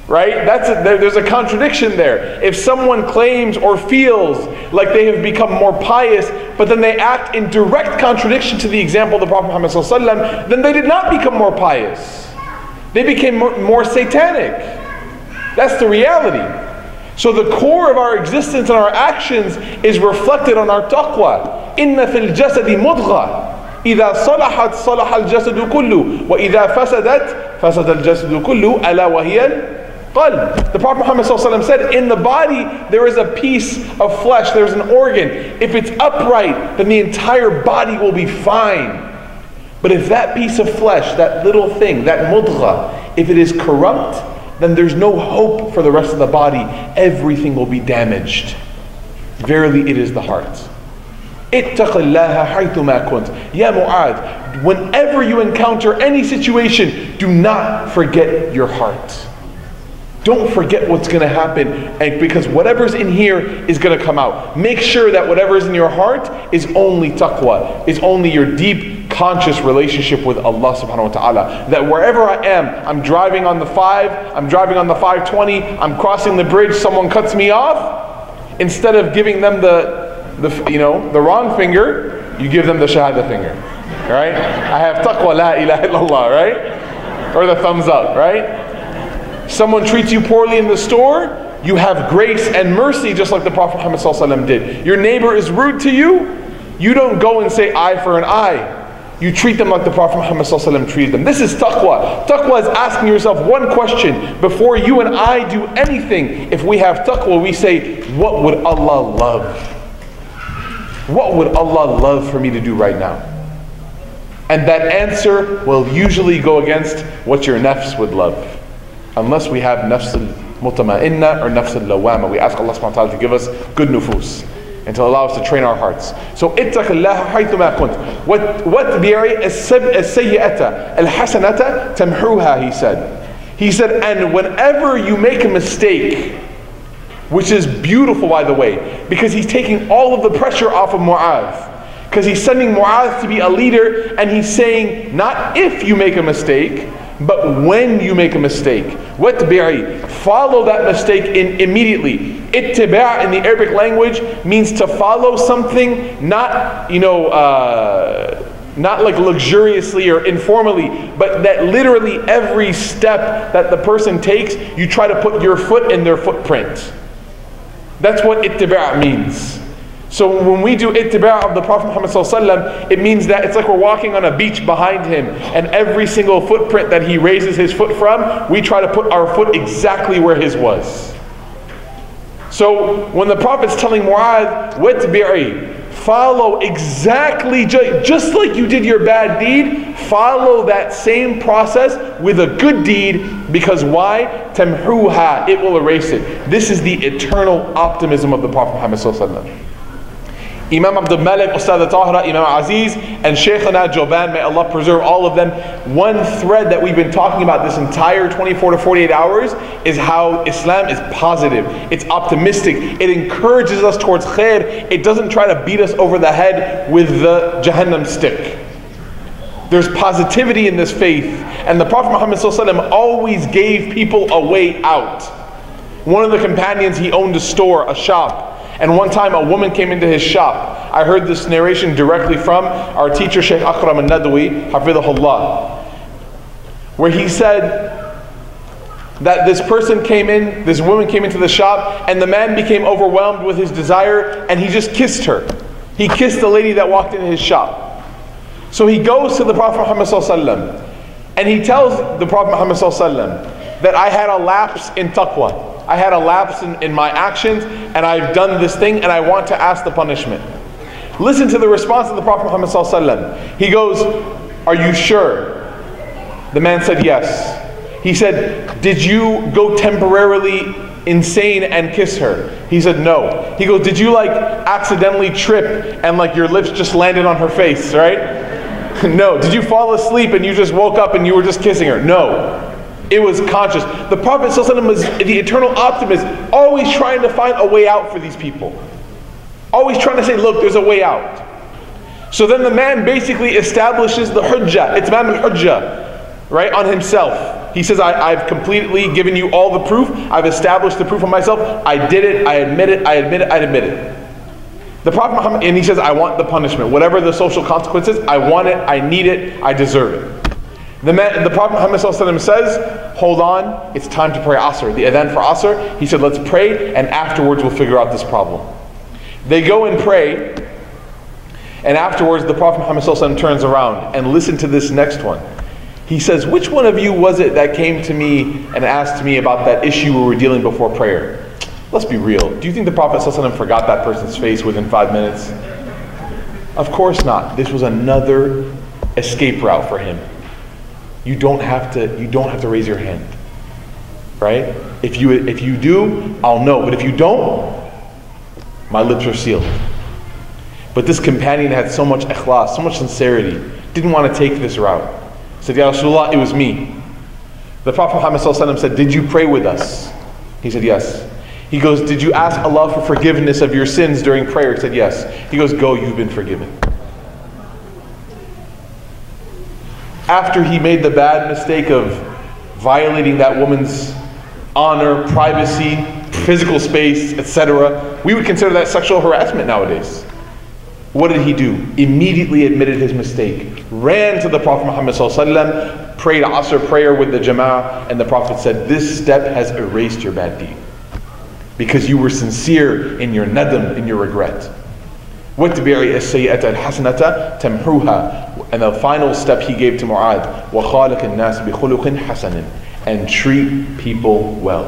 Right? There's a contradiction there. If someone claims or feels like they have become more pious, but then they act in direct contradiction to the example of the Prophet Muhammad ﷺ, then they did not become more pious. They became more satanic. That's the reality. So the core of our existence and our actions is reflected on our taqwa. Inna fil jasadi mudgha. إذا صلحت صلح الجسد كله وإذا فسدت فسد الجسد كله ألا وهي qalb. The Prophet Muhammad ﷺ said, in the body there is a piece of flesh, there's an organ. If it's upright, then the entire body will be fine. But if that piece of flesh, that little thing, that mudgha, if it is corrupt, then there's no hope for the rest of the body. Everything will be damaged. Verily it is the heart. Ittaq Allah haythu ma kunt. Ya Mu'adh, whenever you encounter any situation, do not forget your heart. Don't forget what's going to happen, and because whatever's in here is going to come out. Make sure that whatever's in your heart is only taqwa, is only your deep, conscious relationship with Allah subhanahu wa ta'ala. That wherever I am, I'm driving on the 5, I'm driving on the 520, I'm crossing the bridge, someone cuts me off, instead of giving them the wrong finger, you give them the shahada finger. Right? I have taqwa, la ilaha illallah, right? Or the thumbs up, right? Someone treats you poorly in the store, you have grace and mercy just like the Prophet Muhammad ﷺ did. Your neighbor is rude to you, you don't go and say eye for an eye. You treat them like the Prophet Muhammad ﷺ treated them. This is taqwa. Taqwa is asking yourself one question before you and I do anything. If we have taqwa, we say, what would Allah love? What would Allah love for me to do right now? And that answer will usually go against what your nafs would love. Unless we have nafs al-mutama'inna or nafs al-lawama. We ask Allah subhanahu wa ta'ala to give us good nufus and to allow us to train our hearts. So ittaq Allah haythu ma kunt. وَاتْبِعِ السَّيِّئَةَ الْحَسَنَةَ تَمْحُوهَا, he said. He said, and whenever you make a mistake, which is beautiful by the way, because he's taking all of the pressure off of Mu'adh. Because he's sending Mu'adh to be a leader, and he's saying, not if you make a mistake, but when you make a mistake. وَاتْبِعِ, follow that mistake immediately. Ittiba' in the Arabic language means to follow something, not not like luxuriously or informally, but that literally every step that the person takes, you try to put your foot in their footprint. That's what ittiba' means. So when we do ittiba' of the Prophet Muhammad ﷺ, it means that it's like we're walking on a beach behind him, and every single footprint that he raises his foot from, we try to put our foot exactly where his was. So when the Prophet's telling Mu'adh, وَاتْبِعِ, follow exactly, just like you did your bad deed, follow that same process with a good deed, because why? Tamhuha, it will erase it. This is the eternal optimism of the Prophet Muhammad sallallahu alaihi wasallam. Imam Abdul Malik, Ustad Tahira, Imam Aziz, and Shaykhana Joban, may Allah preserve all of them. One thread that we've been talking about this entire 24 to 48 hours is how Islam is positive. It's optimistic. It encourages us towards khair. It doesn't try to beat us over the head with the Jahannam stick. There's positivity in this faith. And the Prophet Muhammad ﷺ always gave people a way out. One of the companions, he owned a store, a shop. And one time a woman came into his shop. I heard this narration directly from our teacher, Shaykh Akram al-Nadwi, Hafidhahullah, where he said that this person came in, this woman came into the shop, and the man became overwhelmed with his desire, and he just kissed her. He kissed the lady that walked into his shop. So he goes to the Prophet Muhammad ﷺ, and he tells the Prophet Muhammad ﷺ that I had a lapse in taqwa. I had a lapse in my actions, and I've done this thing, and I want to ask the punishment. Listen to the response of the Prophet Muhammad ﷺ. He goes, are you sure? The man said yes. He said, did you go temporarily insane and kiss her? He said no. He goes, did you like accidentally trip and like your lips just landed on her face, right? No. Did you fall asleep and you just woke up and you were just kissing her? No. It was conscious. The Prophet ﷺ was the eternal optimist, always trying to find a way out for these people. Always trying to say, look, there's a way out. So then the man basically establishes the hujjah, itmam al-hujjah, right, on himself. He says, I've completely given you all the proof. I've established the proof on myself. I did it, I admit it, I admit it, I admit it. The Prophet Muhammad, and he says, I want the punishment. Whatever the social consequences, I want it, I need it, I deserve it. The Prophet Muhammad says, hold on, it's time to pray Asr. The adhan for Asr, he said, let's pray, and afterwards we'll figure out this problem. They go and pray, and afterwards the Prophet Muhammad turns around, and listen to this next one. He says, which one of you was it that came to me and asked me about that issue we were dealing before prayer? Let's be real. Do you think the Prophet forgot that person's face within 5 minutes? Of course not. This was another escape route for him. You don't have to raise your hand, right? If you do, I'll know. But if you don't, my lips are sealed. But this companion had so much ikhlas, so much sincerity, didn't want to take this route. He said, Ya Rasulullah, it was me. The Prophet Muhammad said, did you pray with us? He said, yes. He goes, did you ask Allah for forgiveness of your sins during prayer? He said, yes. He goes, go, you've been forgiven. After he made the bad mistake of violating that woman's honor, privacy, physical space, etc., we would consider that sexual harassment nowadays. What did he do? Immediately admitted his mistake, ran to the Prophet Muhammad ﷺ, prayed Asr prayer with the Jama'ah, and the Prophet said, this step has erased your bad deed, because you were sincere in your nadam, in your regret. وَاتْبِعِ السَّيِّئَةَ الْحَسَنَةَ تَمْحُوهَا. And the final step he gave to Mu'adh, وَخَالِقِ النَّاسِ بِخُلُقٍ حَسَنٍ. And treat people well.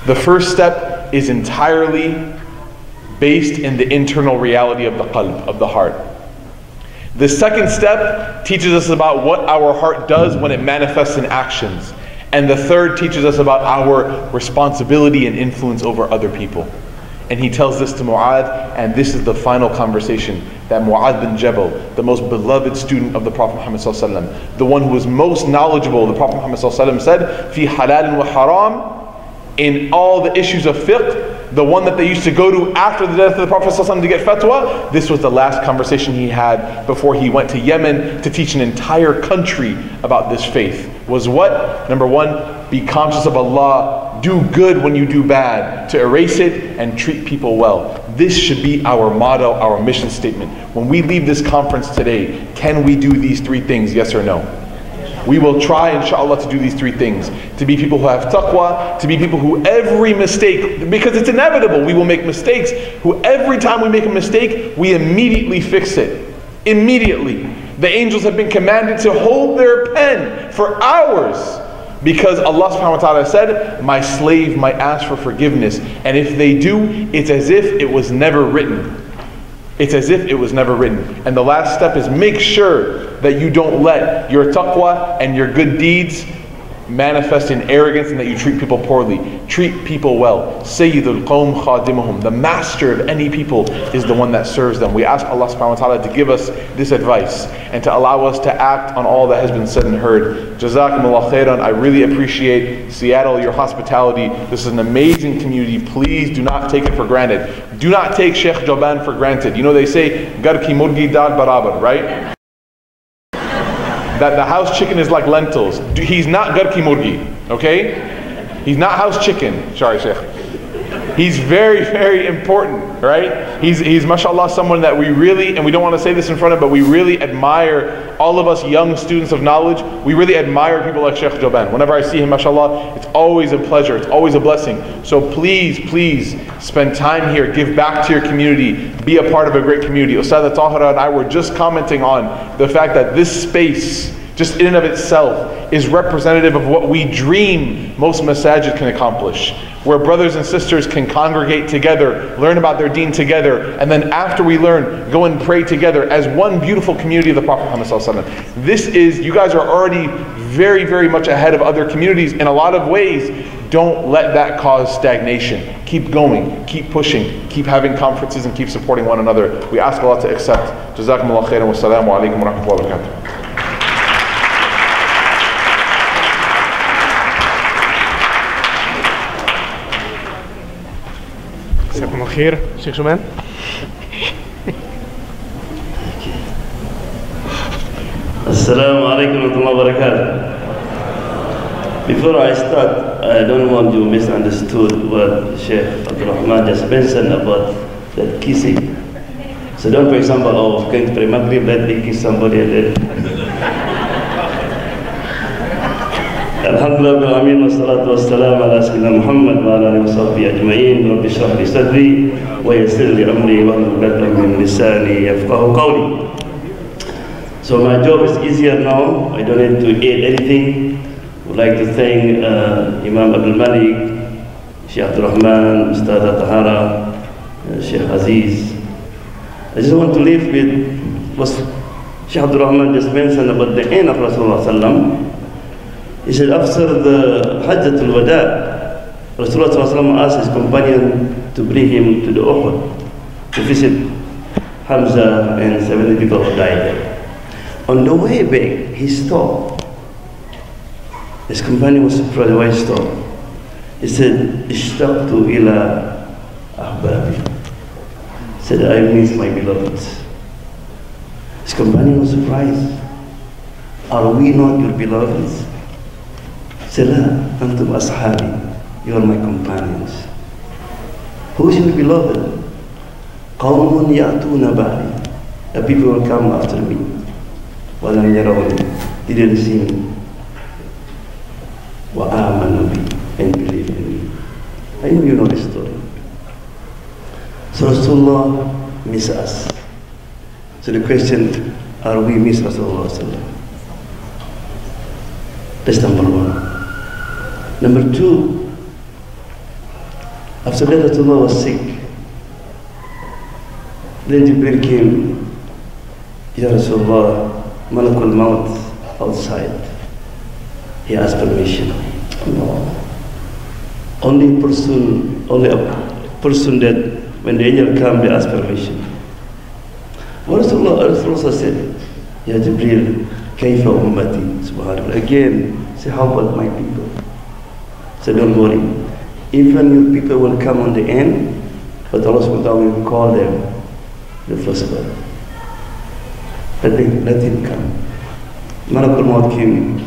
The first step is entirely based in the internal reality of the qalb, of the heart. The second step teaches us about what our heart does when it manifests in actions. And the third teaches us about our responsibility and influence over other people. And he tells this to Mu'adh, and this is the final conversation that Mu'adh bin Jabal, the most beloved student of the Prophet Muhammad ﷺ, the one who was most knowledgeable, the Prophet Muhammad ﷺ said, fi halal wa haram, in all the issues of fiqh, the one that they used to go to after the death of the Prophet ﷺ to get fatwa, this was the last conversation he had before he went to Yemen to teach an entire country about this faith. Was what? Number one, be conscious of Allah, do good when you do bad, to erase it, and treat people well. This should be our motto, our mission statement. When we leave this conference today, can we do these three things, yes or no? We will try, inshallah, to do these three things. To be people who have taqwa, to be people who every mistake, because it's inevitable, we will make mistakes, who every time we make a mistake, we immediately fix it. Immediately. The angels have been commanded to hold their pen for hours, because Allah subhanahu wa ta'ala said, my slave might ask for forgiveness, and if they do, it's as if it was never written. It's as if it was never written. And the last step is make sure that you don't let your taqwa and your good deeds manifest in arrogance and that you treat people poorly. Treat people well. Sayyidul Qawm Khadimuhum. The master of any people is the one that serves them. We ask Allah subhanahu wa ta'ala to give us this advice and to allow us to act on all that has been said and heard. Jazakumullah khairan. I really appreciate Seattle, your hospitality. This is an amazing community. Please do not take it for granted. Do not take Sheikh Joban for granted. You know they say, Gar ki murgi dal barabar, right? That the house chicken is like lentils. He's not gar ki murgi, okay? He's not house chicken. Sorry, Sheikh. He's very, very important, right? He's mashallah someone that we really, and we don't want to say this in front of, but we really admire, all of us young students of knowledge, we really admire people like Sheikh Joban. Whenever I see him, mashallah, it's always a pleasure, it's always a blessing. So please, please spend time here, give back to your community, be a part of a great community. Ustadha Tahira and I were just commenting on the fact that this space, just in and of itself, is representative of what we dream most masajid can accomplish. Where brothers and sisters can congregate together, learn about their deen together, and then after we learn, go and pray together as one beautiful community of the Prophet Muhammad sallallahu alaihi wasallam. This is, you guys are already very, very much ahead of other communities in a lot of ways. Don't let that cause stagnation. Keep going, keep pushing, keep having conferences and keep supporting one another. We ask Allah to accept. Jazakumullah khairan wa salamu alaikum wa rahmatullahi wa barakatuh. جزاكم الله خير شيخ جمان. Assalamu alaikum wa rahmatullahi wa barakatuh. Before I start, I don't want you misunderstood what Sheikh Abdul Rahman just mentioned about that kissing. So don't, for example, oh, going to pray Maghrib, let me kiss somebody and then. Alhamdulillah bil amin wa salatu wa salam ala sayyidina Muhammad wa ala alihi wa sahbihi ajma'in. Rabbi shrah li sadri wa yassir li amri wa hlul 'uqdatam min lisani yafqahu qawli. So my job is easier now. I don't need to add anything. I would like to thank Imam Abdul Malik, Sheikh Abdul Rahman, Ustadha Tahara, Sheikh Aziz. I just want to leave with what Sheikh Abdul Rahman just mentioned about the end of Rasulullah sallam. He said after the Hajjatul Wada, Rasulullah asked his companion to bring him to the Uhud to visit Hamza and 70 people who died there. On the way back, he stopped. His companion was surprised why he stopped. He said, Ishtaqtu ila ahbabi. He said, I miss my beloveds. His companion was surprised. Are we not your beloveds? He said, La, antum ashabi. You are my companions. Who is your beloved? Qawmun ya'tuna ba'di. The people will come after me. Walam yarawni. Didn't see me. Wa amanu bi. And believe in me. I know you know the story. So Rasulullah miss us. So the question, are we miss Rasulullah? That's number one. Number two, after that Rasulullah was sick. Then Jibril came, Ya Rasulullah, Malakul Maut outside. He asked permission. No. Only a person that when the angel comes, they ask permission. What Rasulullah said, Ya Jibril, Kaifa ummati, subhanallah. Again, say, how about my people? So don't worry. Even your people will come on the end, but Allah subhanahu wa ta'ala will call them the first one. Let him come. Malakul Maut came.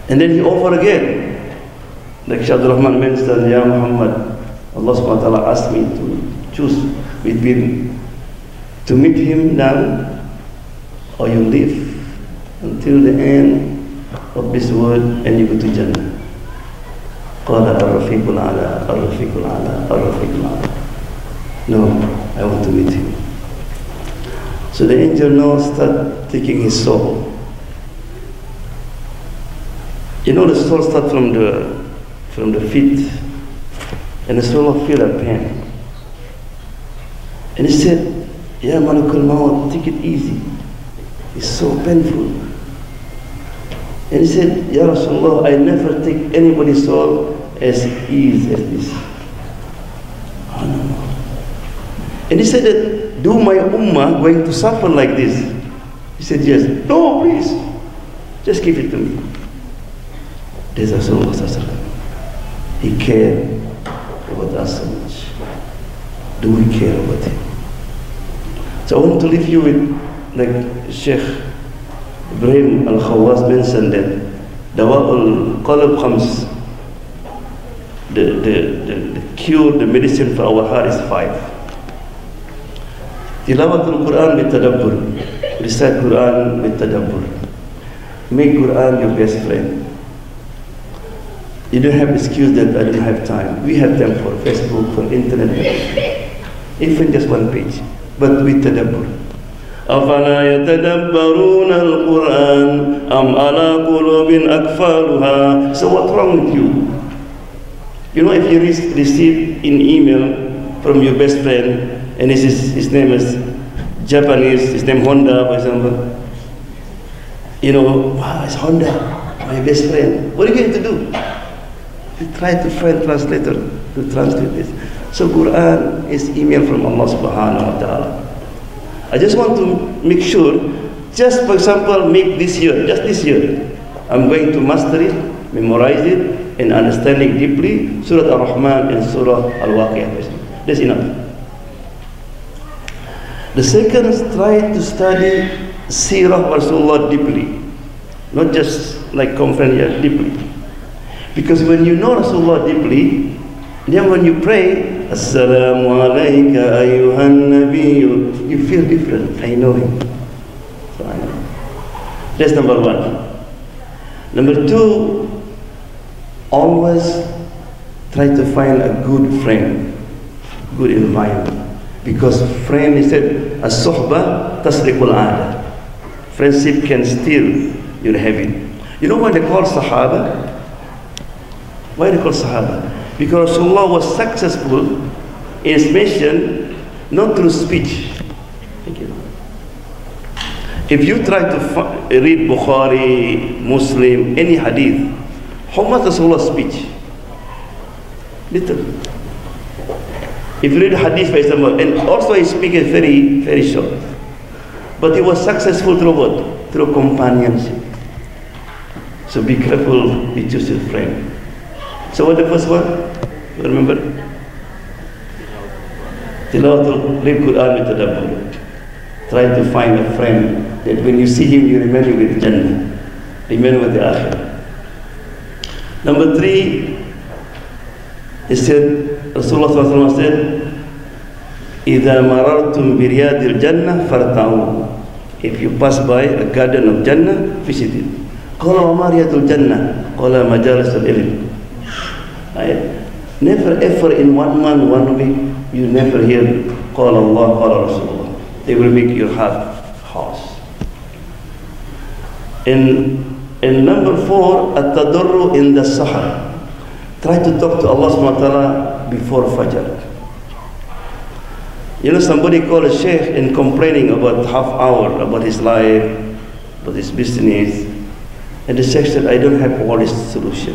And then he offered again. Like Shaykh Abdul Rahman mentioned, Ya Muhammad, Allah subhanahu wa ta'ala asked me to choose between to meet him now or you live until the end of this world and you go to Jannah. قال الرفيق الأعلى الرفيق الأعلى الرفيق الأعلى. No, I want to meet him. So the angel now start taking his soul. You know the soul start from the feet, and the soul feel a pain. And he said, Ya Malakul Maut, take it easy. It's so painful. And he said, Ya Rasulullah, I never take anybody's soul as easy as this. Oh, no. And he said that, do my ummah going to suffer like this? He said, yes. No, please. Just give it to me. There's Rasulullah. He cared about us so much. Do we care about him? So I want to leave you with, like Sheikh Ibrahim Al-Khawwas mentioned that Dawa'ul Qalb comes, the cure, the medicine for our heart is 5. Tilawatul Quran with tadabbur. Recite Quran with tadabbur. Make Quran your best friend. You don't have excuse that I don't have time. We have time for Facebook, for internet, even just one page. But with tadabbur. أَفَلَا يَتَدَبَّرُونَ الْقُرْآنَ أَمْ عَلَى قُلُوبٍ أَقْفَالُهَا. So what's wrong with you? You know, if you receive an email from your best friend, and his name is Japanese, his name Honda, for example. You know, wow, it's Honda, my best friend. What are you going to do? You try to find translator to translate this. So Quran is email from Allah subhanahu wa ta'ala. I just want to make sure, just for example, make this year, just this year, I'm going to master it, memorize it, and understand it deeply, Surah Ar-Rahman and Surah Al-Waqi'ah. That's enough. The second is try to study Seerah Rasulullah deeply, not just like conference here, deeply. Because when you know Rasulullah deeply, then when you pray, Assalamu alayka ayyuhan nabiyyu, you feel different. I know him. So I know. That's number 1. Number 2, always try to find a good friend, good environment. Because friend, he said, as-suhba tasriqul aada. Friendship can steal your habit. You know why they call Sahaba? Why they call Sahaba? Because Rasulullah was successful in his mission not through speech. Thank you. If you try to read Bukhari, Muslim, any hadith, how much Rasulullah's speech? Little. If you read hadith, for example, and also his speech is very, very short. But he was successful through what? Through companionship. So be careful, you choose your friend. So what the first one? You remember? Tilawatul Quran with tadabbur. Try to find a friend that when you see him, you remember with Jannah. Remember with the Akhirah. Number 3, he said, Rasulullah said, إِذَا مَرَرْتُمْ بِرِيَادِ الْجَنَّةِ فَارْتَعُوا. If you pass by a garden of Jannah, visit it. قَالَ وَمَا رِيَادُ الْجَنَّةِ قَالَ مَجَالِسُ الْعِلْمِ. Never ever in 1 month, 1 week, you never hear قَالَ اللَّهُ قَالَ Rasulullah. They will make your heart hoarse. And number 4, at-tadarru in the sahar. Try to talk to Allah subhanahu wa ta'ala before Fajr. You know, somebody called a sheikh and complaining about half hour, about his life, about his business. And the sheikh said, I don't have all this solution.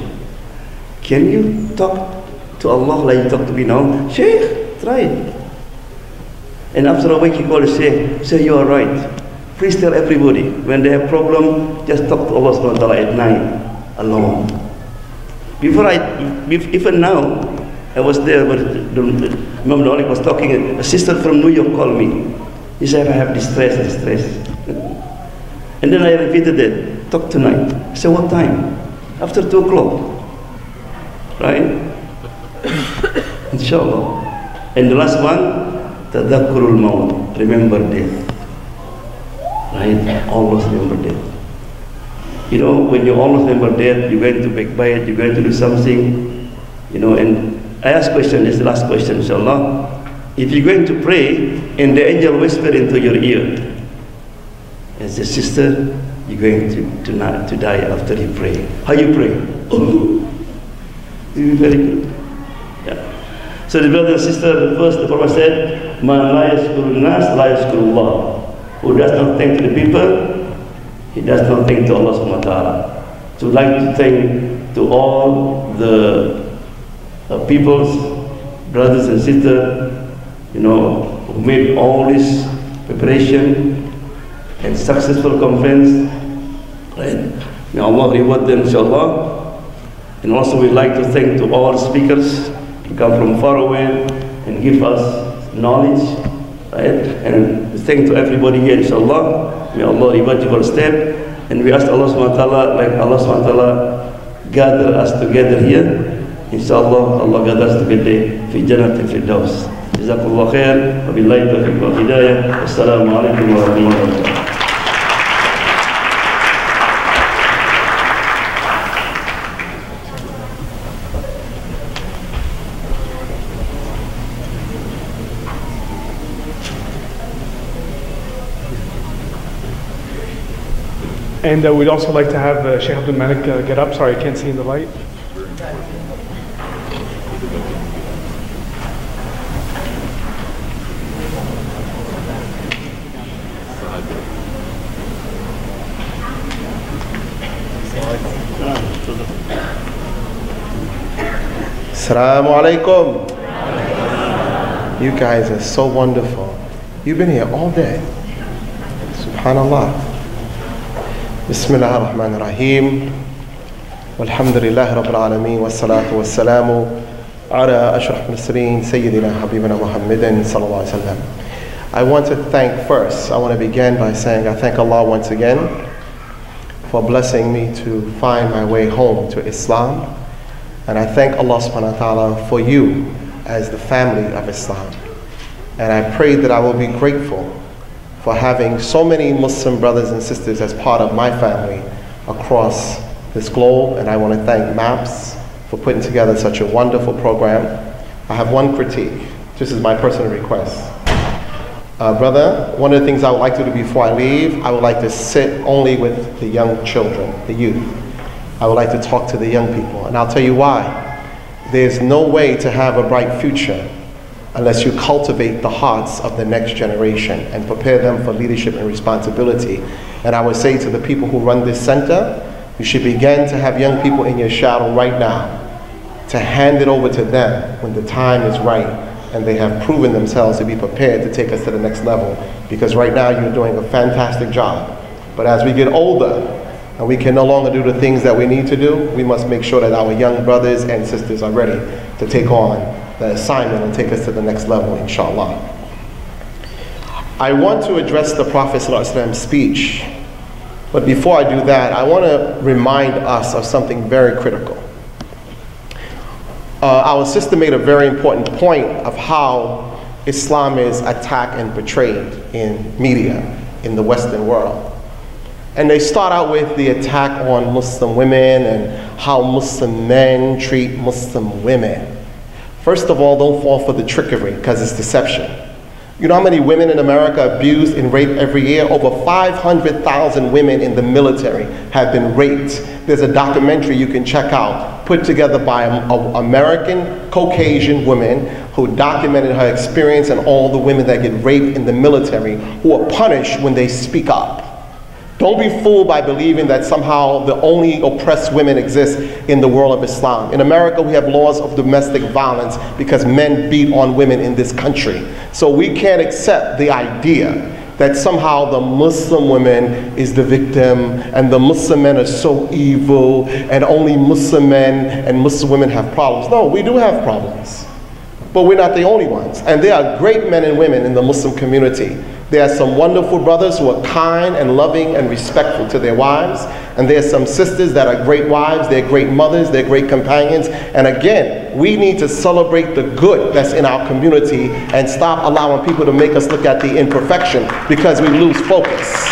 Can you talk to Allah like you talk to me now? Sheikh, try it. And after a week he called the sheikh, say you are right. Please tell everybody, when they have problem, just talk to Allah subhanahu wa ta'ala at night, alone. Even now, I was there, but Imam Malik was talking, a sister from New York called me. He said, I have distress. And then I repeated it, talk tonight. I said, what time? After 2 o'clock. Right? Inshallah. And the last one, tadhakkurul maut, remember death. Right? Always remember death. You know, when you always remember death, you're going to backbite, you're going to do something, you know, and I ask question, this is the last question, inshallah. If you're going to pray, and the angel whisper into your ear, as a sister, you're going to die after you pray. How you pray? Oh, you're very good. Yeah. So the brother and sister, first the Prophet said, Man la yashkurun nas la yashkurullah. Who does not thank the people, he does not thank to Allah subhanahu wa ta'ala. So I'd like to thank to all the people's brothers and sisters, who made all this preparation and successful conference. Right? May Allah reward them, inshallah. And also we'd like to thank to all speakers who come from far away and give us knowledge. Right? And thank to everybody here, inshallah. May Allah reward you for step. And we ask Allah subhanahu wa ta'ala, like Allah subhanahu wa ta'ala gather us together here. Inshallah, Allah gather us together fi Jannat al-Firdaus. Jazakallah khair, wa billahi tawfiq wa hidayah. Assalamu alaikum wa rahmatullahi wa barakatuh. And we'd also like to have Sheikh Abdul Malik get up. Sorry, I can't see in the light. Assalamu alaikum. You guys are so wonderful. You've been here all day. Subhanallah. Bismillah ar-Rahman ar-Rahim. Walhamdulillahi Rabbil Alameen. Wassalatu wassalamu ala ashraf al-mursaleen Sayyidina Habibina Muhammadin sallallahu alayhi wa sallam. I want to thank first, I want to begin by saying I thank Allah once again for blessing me to find my way home to Islam. And I thank Allah subhanahu wa ta'ala for you as the family of Islam. And I pray that I will be grateful for having so many Muslim brothers and sisters as part of my family across this globe. And I want to thank MAPS for putting together such a wonderful program. I have one critique. This is my personal request. Brother, one of the things I would like to do before I leave, I would like to sit only with the young children, the youth. I would like to talk to the young people. And I'll tell you why. There's no way to have a bright future unless you cultivate the hearts of the next generation and prepare them for leadership and responsibility. And I would say to the people who run this center, you should begin to have young people in your shadow right now to hand it over to them when the time is right and they have proven themselves to be prepared to take us to the next level. Because right now you're doing a fantastic job. But as we get older and we can no longer do the things that we need to do, we must make sure that our young brothers and sisters are ready to take on the assignment and take us to the next level, inshallah. I want to address the Prophet ﷺ's speech, but before I do that, I want to remind us of something very critical. Our sister made a very important point of how Islam is attacked and portrayed in media in the Western world. And they start out with the attack on Muslim women and how Muslim men treat Muslim women. First of all, don't fall for the trickery, because it's deception. You know how many women in America are abused and raped every year? Over 500,000 women in the military have been raped. There's a documentary you can check out, put together by an American Caucasian woman who documented her experience and all the women that get raped in the military who are punished when they speak up. Don't be fooled by believing that somehow the only oppressed women exist in the world of Islam. In America, we have laws of domestic violence because men beat on women in this country. So we can't accept the idea that somehow the Muslim woman is the victim and the Muslim men are so evil and only Muslim men and Muslim women have problems. No, we do have problems. But we're not the only ones. And there are great men and women in the Muslim community. There are some wonderful brothers who are kind and loving and respectful to their wives. And there are some sisters that are great wives, they're great mothers, they're great companions. And again, we need to celebrate the good that's in our community and stop allowing people to make us look at the imperfection because we lose focus.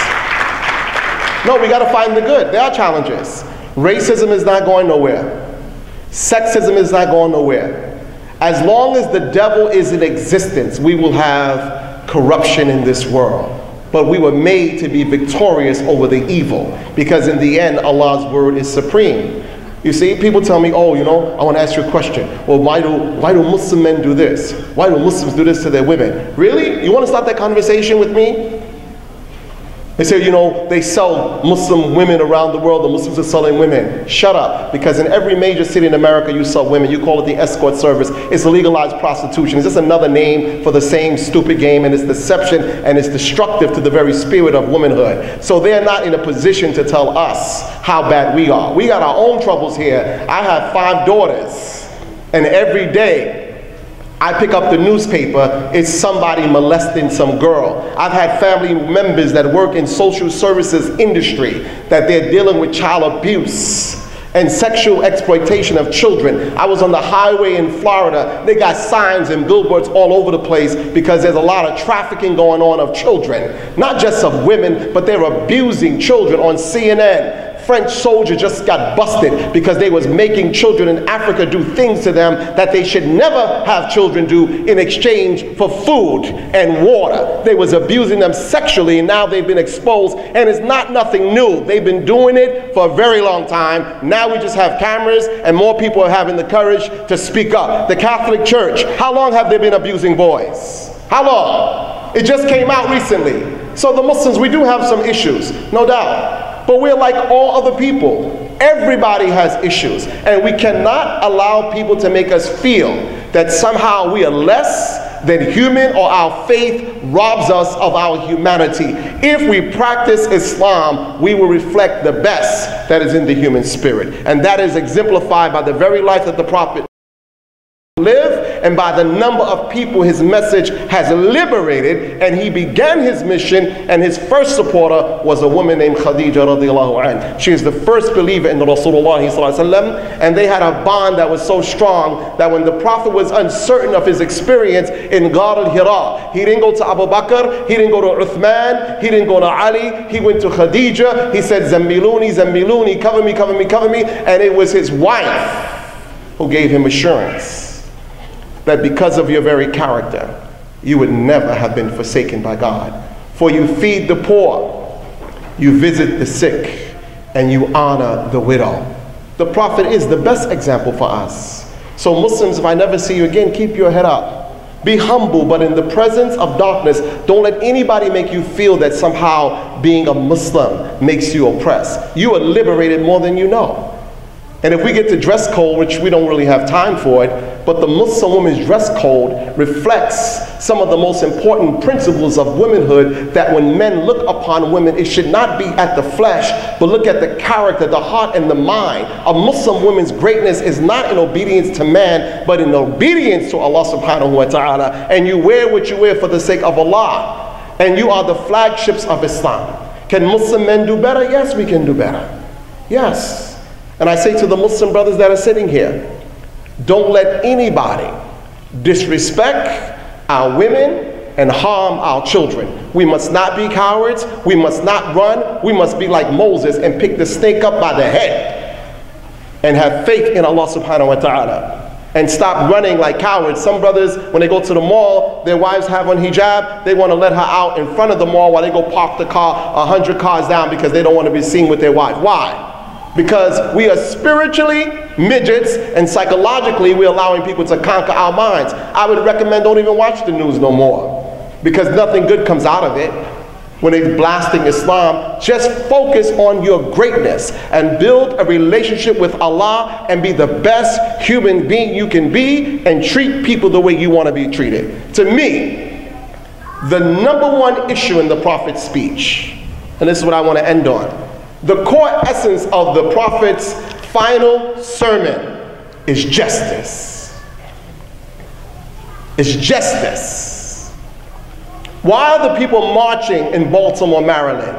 No, we gotta find the good. There are challenges. Racism is not going nowhere. Sexism is not going nowhere. As long as the devil is in existence, we will have corruption in this world. But we were made to be victorious over the evil, because in the end, Allah's word is supreme. You see, people tell me, oh, you know, I want to ask you a question. Well, why do Muslim men do this? Why do Muslims do this to their women? Really? You want to start that conversation with me? They say, you know, they sell Muslim women around the world. The Muslims are selling women. Shut up. Because in every major city in America, you sell women. You call it the escort service. It's legalized prostitution. It's just another name for the same stupid game, and it's deception, and it's destructive to the very spirit of womanhood. So they're not in a position to tell us how bad we are. We got our own troubles here. I have 5 daughters, and every day I pick up the newspaper, it's somebody molesting some girl. I've had family members that work in social services industry that they're dealing with child abuse and sexual exploitation of children. I was on the highway in Florida. They got signs and billboards all over the place because there's a lot of trafficking going on of children. Not just of women, but they're abusing children on CNN. French soldiers just got busted because they was making children in Africa do things to them that they should never have children do in exchange for food and water. They was abusing them sexually, and now they've been exposed, and it's not nothing new. They've been doing it for a very long time. Now we just have cameras, and more people are having the courage to speak up. The Catholic Church, how long have they been abusing boys? How long? It just came out recently. So the Muslims, we do have some issues, no doubt. But we're like all other people. Everybody has issues. And we cannot allow people to make us feel that somehow we are less than human, or our faith robs us of our humanity. If we practice Islam, we will reflect the best that is in the human spirit. And that is exemplified by the very life that the Prophet lived, and by the number of people his message has liberated. And he began his mission, and his first supporter was a woman named Khadija radiallahu anha. She is the first believer in the Rasulullah sallallahu alaihi wasallam, and they had a bond that was so strong that when the Prophet was uncertain of his experience in Ghar al-Hira, he didn't go to Abu Bakr, he didn't go to Uthman, he didn't go to Ali, he went to Khadija. He said, Zammiluni, Zammiluni, cover me, cover me, cover me. And it was his wife who gave him assurance that because of your very character, you would never have been forsaken by God. For you feed the poor, you visit the sick, and you honor the widow. The Prophet is the best example for us. So Muslims, if I never see you again, keep your head up. Be humble, but in the presence of darkness, don't let anybody make you feel that somehow being a Muslim makes you oppressed. You are liberated more than you know. And if we get to dress code, which we don't really have time for it, but the Muslim woman's dress code reflects some of the most important principles of womanhood, that when men look upon women, it should not be at the flesh, but look at the character, the heart, and the mind. A Muslim woman's greatness is not in obedience to man, but in obedience to Allah subhanahu wa ta'ala. And you wear what you wear for the sake of Allah. And you are the flagships of Islam. Can Muslim men do better? Yes, we can do better. Yes. And I say to the Muslim brothers that are sitting here, don't let anybody disrespect our women and harm our children. We must not be cowards. We must not run. We must be like Moses and pick the snake up by the head and have faith in Allah subhanahu wa ta'ala. And stop running like cowards. Some brothers, when they go to the mall, their wives have on hijab, they want to let her out in front of the mall while they go park the car 100 cars down because they don't want to be seen with their wife. Why? Because we are spiritually midgets, and psychologically we're allowing people to conquer our minds. I would recommend don't even watch the news no more, because nothing good comes out of it when they're blasting Islam. Just focus on your greatness and build a relationship with Allah and be the best human being you can be, and treat people the way you want to be treated. To me, the #1 issue in the Prophet's speech, and this is what I want to end on, the core essence of the Prophet's final sermon is justice. It's justice. Why are the people marching in Baltimore, Maryland?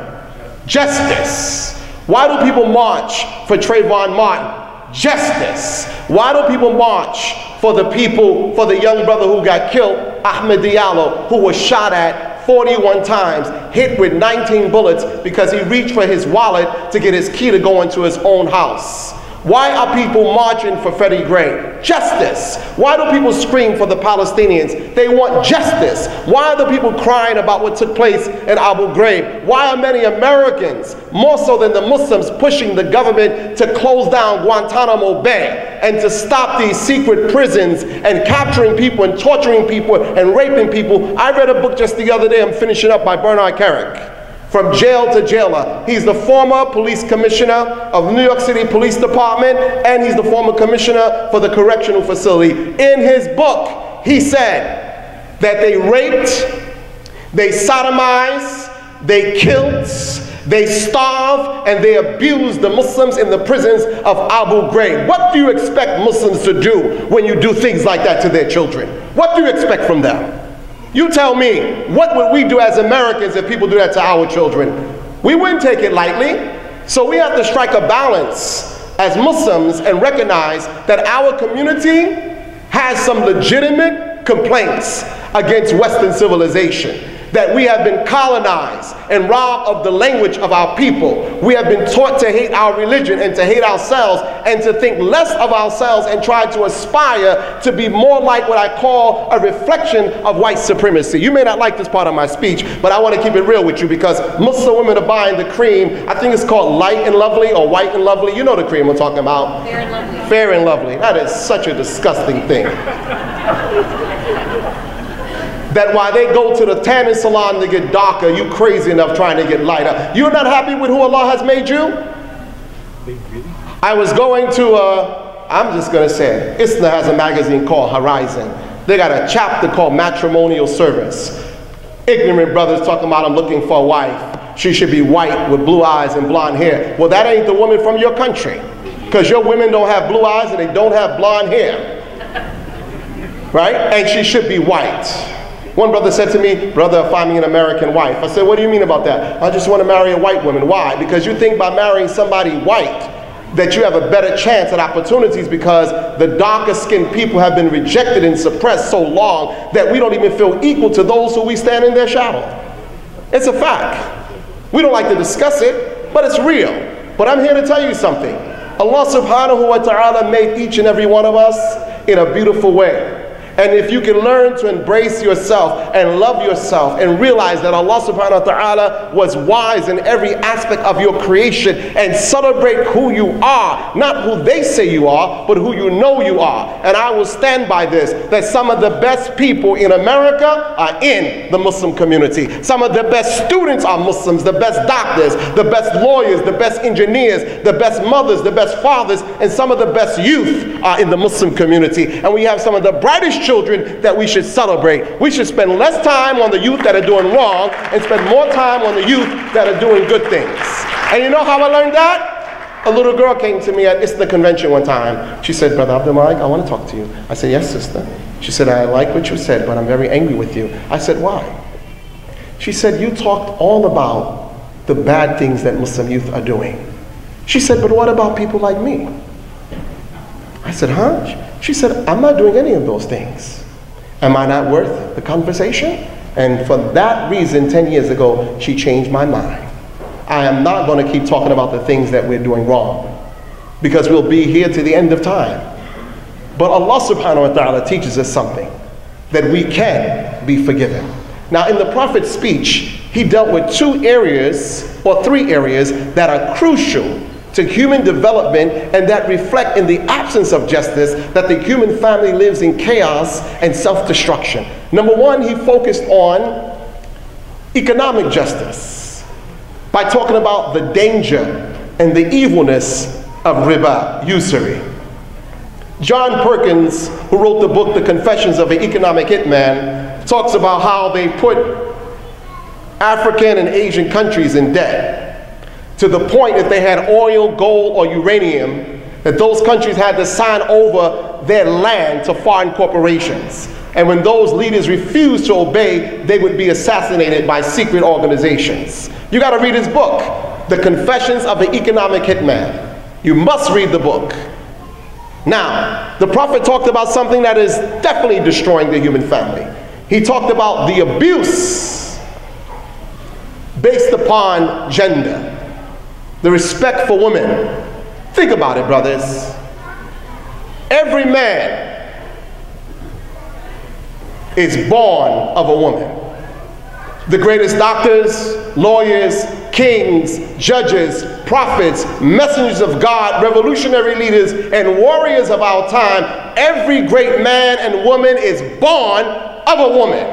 Justice. Why do people march for Trayvon Martin? Justice. Why do people march for the people, for the young brother who got killed, Ahmed Diallo, who was shot at 41 times, hit with 19 bullets because he reached for his wallet to get his key to go into his own house? Why are people marching for Freddie Gray? Justice. Why do people scream for the Palestinians? They want justice. Why are the people crying about what took place in Abu Ghraib? Why are many Americans, more so than the Muslims, pushing the government to close down Guantanamo Bay and to stop these secret prisons and capturing people and torturing people and raping people? I read a book just the other day, I'm finishing up, by Bernard Carrick. From Jail to Jailer. He's the former police commissioner of New York City Police Department, and he's the former commissioner for the correctional facility. In his book, he said that they raped, they sodomized, they killed, they starved, and they abused the Muslims in the prisons of Abu Ghraib. What do you expect Muslims to do when you do things like that to their children? What do you expect from them? You tell me, what would we do as Americans if people do that to our children? We wouldn't take it lightly. So we have to strike a balance as Muslims and recognize that our community has some legitimate complaints against Western civilization. That we have been colonized and robbed of the language of our people. We have been taught to hate our religion and to hate ourselves and to think less of ourselves and try to aspire to be more like what I call a reflection of white supremacy. You may not like this part of my speech, but I want to keep it real with you because Muslim women are buying the cream. I think it's called Light and Lovely or White and Lovely. You know the cream I'm talking about. Fair and Lovely. Fair and Lovely. That is such a disgusting thing. That while they go to the tanning salon to get darker, you crazy enough trying to get lighter. You're not happy with who Allah has made you? I was going to, I'm just going to say it. ISNA has a magazine called Horizon. They got a chapter called Matrimonial Service. Ignorant brothers talking about I'm looking for a wife. She should be white with blue eyes and blonde hair. Well, that ain't the woman from your country. Because your women don't have blue eyes and they don't have blonde hair. Right? And she should be white. One brother said to me, brother, find me an American wife. I said, what do you mean about that? I just want to marry a white woman. Why? Because you think by marrying somebody white that you have a better chance at opportunities because the darker skinned people have been rejected and suppressed so long that we don't even feel equal to those who we stand in their shadow. It's a fact. We don't like to discuss it, but it's real. But I'm here to tell you something. Allah subhanahu wa ta'ala made each and every one of us in a beautiful way. And if you can learn to embrace yourself and love yourself and realize that Allah subhanahu wa ta'ala was wise in every aspect of your creation and celebrate who you are, not who they say you are, but who you know you are. And I will stand by this, that some of the best people in America are in the Muslim community. Some of the best students are Muslims, the best doctors, the best lawyers, the best engineers, the best mothers, the best fathers, and some of the best youth are in the Muslim community. And we have some of the brightest children that we should celebrate. We should spend less time on the youth that are doing wrong and spend more time on the youth that are doing good things. And you know how I learned that? A little girl came to me at ISNA convention one time. She said, Brother Abdul Malik, I want to talk to you. I said, yes, sister. She said, I like what you said, but I'm very angry with you. I said, why? She said, you talked all about the bad things that Muslim youth are doing. She said, but what about people like me? I said, huh? She said, I'm not doing any of those things. Am I not worth the conversation? And for that reason, 10 years ago, she changed my mind. I am not going to keep talking about the things that we're doing wrong, because we'll be here to the end of time. But Allah subhanahu wa ta'ala teaches us something, that we can be forgiven. Now in the Prophet's speech, he dealt with two areas, or three areas, that are crucial to human development and that reflect in the absence of justice that the human family lives in chaos and self-destruction. Number one, he focused on economic justice by talking about the danger and the evilness of riba, usury. John Perkins, who wrote the book The Confessions of an Economic Hitman, talks about how they put African and Asian countries in debt, to the point that they had oil, gold, or uranium, that those countries had to sign over their land to foreign corporations. And when those leaders refused to obey, they would be assassinated by secret organizations. You got to read his book, The Confessions of an Economic Hitman. You must read the book. Now, the Prophet talked about something that is definitely destroying the human family. He talked about the abuse based upon gender, the respect for women, Think about it, brothers. Every man is born of a woman. The greatest doctors, lawyers, kings, judges, prophets, messengers of God, revolutionary leaders, and warriors of our time, every great man and woman is born of a woman.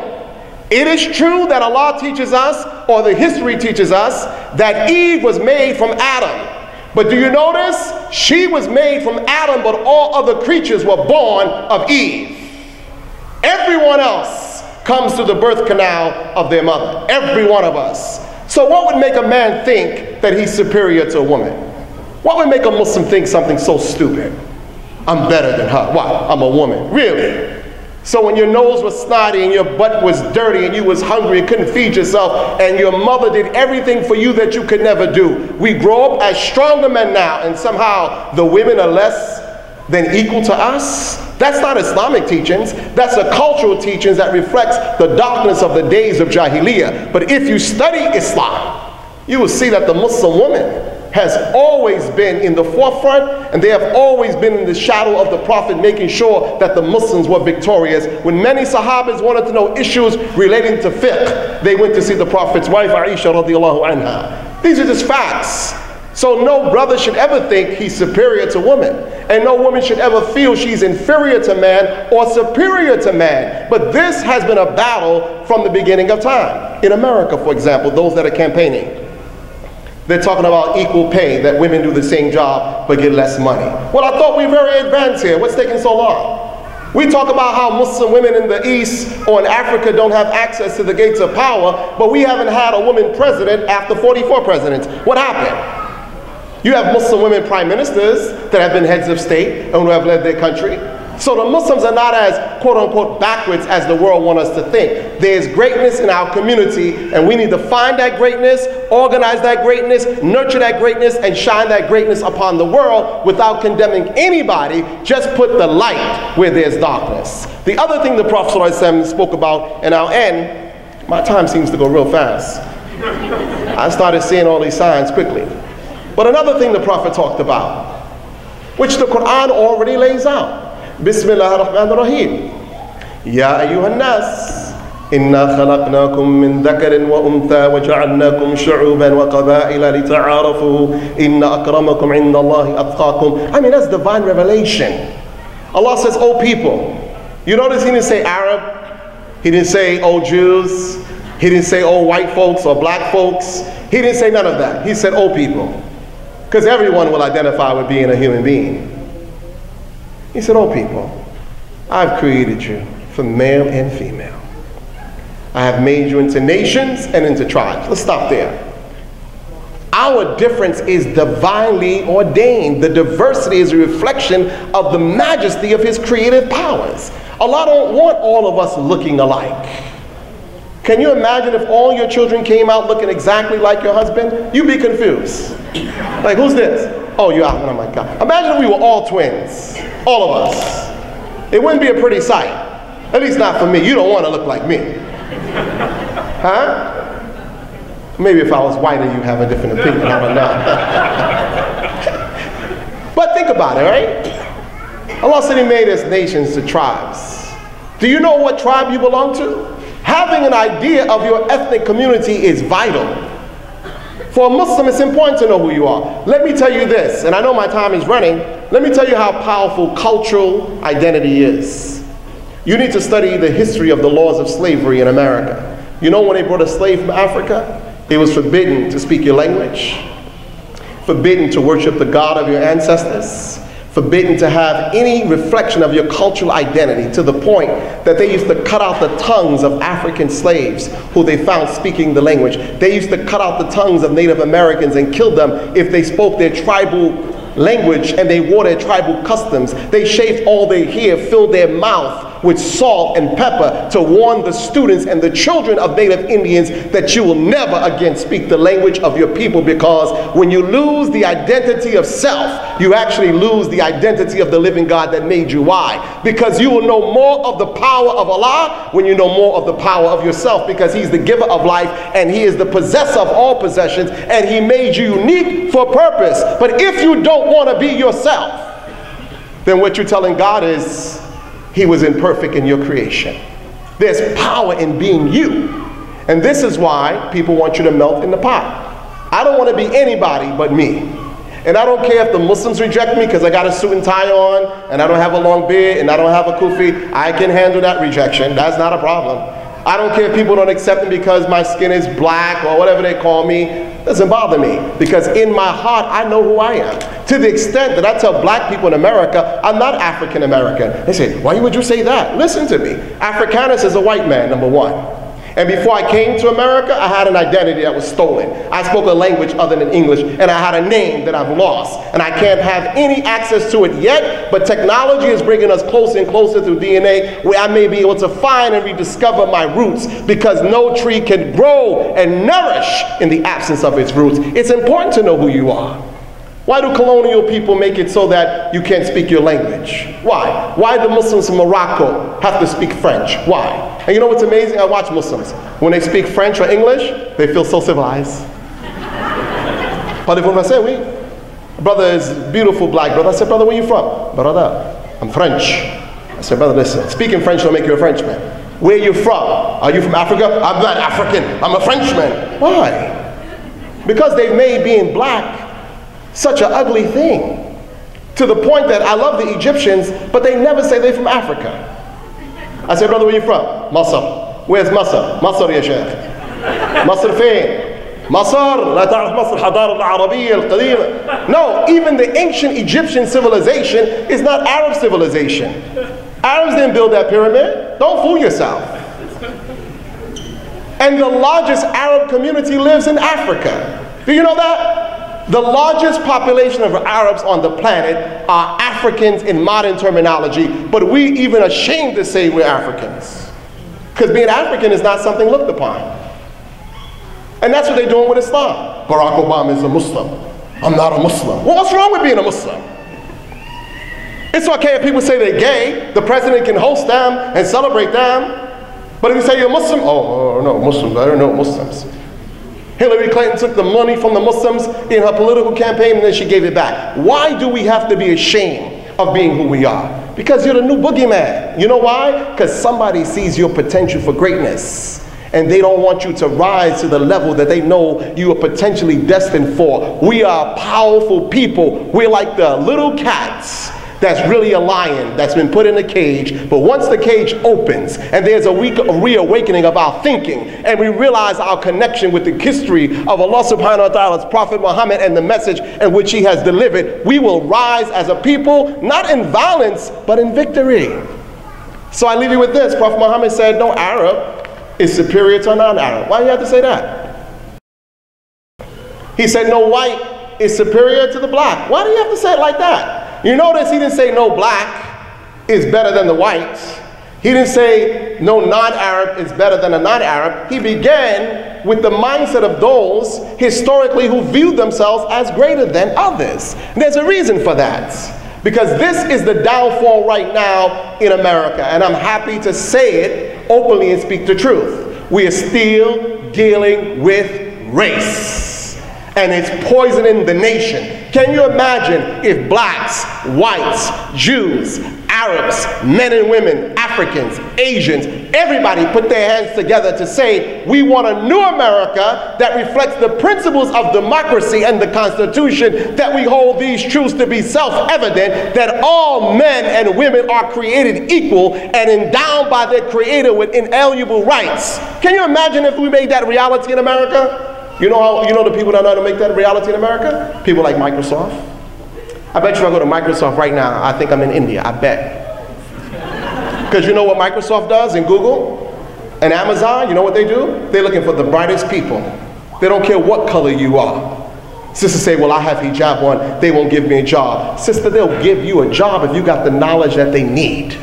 It is true that Allah teaches us, or the history teaches us, that Eve was made from Adam. But do you notice? She was made from Adam, but all other creatures were born of Eve. Everyone else comes through the birth canal of their mother. Every one of us. So what would make a man think that he's superior to a woman? What would make a Muslim think something so stupid? I'm better than her. Why? I'm a woman. Really? So when your nose was snotty and your butt was dirty and you was hungry and couldn't feed yourself and your mother did everything for you that you could never do, we grow up as stronger men now and somehow the women are less than equal to us? That's not Islamic teachings. That's a cultural teachings that reflects the darkness of the days of Jahiliyyah. But if you study Islam, you will see that the Muslim woman has always been in the forefront, and they have always been in the shadow of the Prophet, making sure that the Muslims were victorious. When many Sahabas wanted to know issues relating to fiqh, they went to see the Prophet's wife, Aisha radiallahu anha. These are just facts. So no brother should ever think he's superior to women, and no woman should ever feel she's inferior to man or superior to man. But this has been a battle from the beginning of time. In America, for example, those that are campaigning, they're talking about equal pay, that women do the same job but get less money. Well, I thought we were very advanced here. What's taking so long? We talk about how Muslim women in the East or in Africa don't have access to the gates of power, but we haven't had a woman president after 44 presidents. What happened? You have Muslim women prime ministers that have been heads of state and who have led their country. So the Muslims are not as quote-unquote backwards as the world wants us to think. There's greatness in our community, and we need to find that greatness, organize that greatness, nurture that greatness, and shine that greatness upon the world without condemning anybody. Just put the light where there's darkness. The other thing the Prophet ﷺ spoke about, and I'll end, my time seems to go real fast. I started seeing all these signs quickly. But another thing the Prophet talked about, which the Quran already lays out. Bismillah ar-Rahman ar-Rahim. Ya ayyuhan nas, inna khalaqnakum min dhakarin wa untha wa ja'alnakum shu'uban wa qaba'ila lita'arafu inna akramakum inda Allahi atqakum. I mean, that's divine revelation. Allah says, oh people. You notice he didn't say Arab. He didn't say, oh Jews. He didn't say, oh white folks or black folks. He didn't say none of that. He said, oh people. Because everyone will identify with being a human being. He said, oh people, I've created you for male and female. I have made you into nations and into tribes. Let's stop there. Our difference is divinely ordained. The diversity is a reflection of the majesty of his creative powers. Allah don't want all of us looking alike. Can you imagine if all your children came out looking exactly like your husband? You'd be confused. Like, who's this? Oh, you're out. Oh my God. Imagine if we were all twins. All of us. It wouldn't be a pretty sight. At least not for me. You don't want to look like me. Huh? Maybe if I was whiter, you'd have a different opinion. How about not? But think about it, right? Allah said he made us nations to tribes. Do you know what tribe you belong to? Having an idea of your ethnic community is vital. For a Muslim, it's important to know who you are. Let me tell you this, and I know my time is running. Let me tell you how powerful cultural identity is. You need to study the history of the laws of slavery in America. You know when they brought a slave from Africa, it was forbidden to speak your language, forbidden to worship the God of your ancestors, forbidden to have any reflection of your cultural identity, to the point that they used to cut out the tongues of African slaves who they found speaking the language. They used to cut out the tongues of Native Americans and kill them if they spoke their tribal language and they wore their tribal customs. They shaved all their hair, filled their mouth with salt and pepper to warn the students and the children of native Indians that you will never again speak the language of your people, because when you lose the identity of self, you actually lose the identity of the living God that made you. Why? Because you will know more of the power of Allah when you know more of the power of yourself, because He's the giver of life and He is the possessor of all possessions, and He made you unique for a purpose. But if you don't want to be yourself, then what you're telling God is He was imperfect in your creation. There's power in being you. And this is why people want you to melt in the pot. I don't want to be anybody but me. And I don't care if the Muslims reject me because I got a suit and tie on, and I don't have a long beard, and I don't have a kufi. I can handle that rejection. That's not a problem. I don't care if people don't accept me because my skin is black or whatever they call me. It doesn't bother me, because in my heart I know who I am. To the extent that I tell black people in America, I'm not African American. They say, why would you say that? Listen to me. Africanus is a white man, number one. And before I came to America, I had an identity that was stolen. I spoke a language other than English, and I had a name that I've lost. And I can't have any access to it yet, but technology is bringing us closer and closer through DNA, where I may be able to find and rediscover my roots, because no tree can grow and nourish in the absence of its roots. It's important to know who you are. Why do colonial people make it so that you can't speak your language? Why? Why do Muslims in Morocco have to speak French? Why? And you know what's amazing? I watch Muslims. When they speak French or English, they feel so civilized. Parlez-vous français? Oui. Brother is a beautiful black brother. I said, brother, where you from? Brother, I'm French. I said, brother, listen, speaking French don't make you a Frenchman. Where you from? Are you from Africa? I'm not African. I'm a Frenchman. Why? Because they've made being black such an ugly thing, to the point that I love the Egyptians, but they never say they're from Africa. I said, brother, where you from? Masr. Where's Masr? Masr ya Sheikh. Masr فين? Masr. لا تعرف مصر الحضارة العربية القديمة. No, even the ancient Egyptian civilization is not Arab civilization. Arabs didn't build that pyramid. Don't fool yourself. And the largest Arab community lives in Africa. Do you know that? The largest population of Arabs on the planet are Africans in modern terminology, but we even ashamed to say we're Africans, because being African is not something looked upon. And that's what they're doing with Islam. Barack Obama is a Muslim. I'm not a Muslim. Well, what's wrong with being a Muslim? It's okay if people say they're gay. The president can host them and celebrate them. But if you say you're a Muslim, oh no, Muslims, I don't know Muslims. Hillary Clinton took the money from the Muslims in her political campaign and then she gave it back. Why do we have to be ashamed of being who we are? Because you're the new boogeyman. You know why? Because somebody sees your potential for greatness and they don't want you to rise to the level that they know you are potentially destined for. We are powerful people. We're like the little cats that's really a lion that's been put in a cage, but once the cage opens and there's a reawakening of our thinking and we realize our connection with the history of Allah subhanahu wa ta'ala's Prophet Muhammad and the message in which he has delivered, we will rise as a people, not in violence, but in victory. So I leave you with this. Prophet Muhammad said, no Arab is superior to a non-Arab. Why do you have to say that? He said, no white is superior to the black. Why do you have to say it like that? You notice he didn't say no black is better than the white. He didn't say no non-Arab is better than a non-Arab. He began with the mindset of those historically who viewed themselves as greater than others. And there's a reason for that. Because this is the downfall right now in America. And I'm happy to say it openly and speak the truth. We are still dealing with race. And it's poisoning the nation. Can you imagine if blacks, whites, Jews, Arabs, men and women, Africans, Asians, everybody put their hands together to say, we want a new America that reflects the principles of democracy and the Constitution, that we hold these truths to be self-evident, that all men and women are created equal and endowed by their Creator with inalienable rights. Can you imagine if we made that reality in America? You know the people that know how to make that a reality in America? People like Microsoft. I bet you if I go to Microsoft right now, I think I'm in India, I bet. Because you know what Microsoft does and Google and Amazon, you know what they do? They're looking for the brightest people. They don't care what color you are. Sisters say, well, I have hijab on, they won't give me a job. Sister, they'll give you a job if you got the knowledge that they need.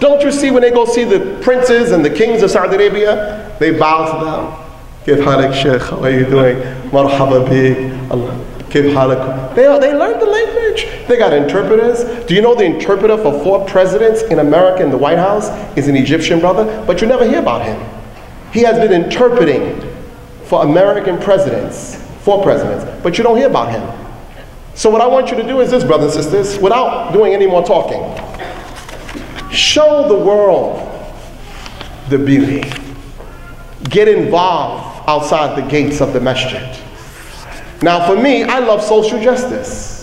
Don't you see when they go see the princes and the kings of Saudi Arabia, they bow to them. Kif halak Sheikh, how are you doing? Marhaba bik, Allah. Kif halak. They learned the language. They got interpreters. Do you know the interpreter for 4 presidents in America in the White House is an Egyptian brother? But you never hear about him. He has been interpreting for American presidents, 4 presidents, but you don't hear about him. So what I want you to do is this, brothers and sisters, without doing any more talking, show the world the beauty. Get involved outside the gates of the masjid. Now for me, I love social justice.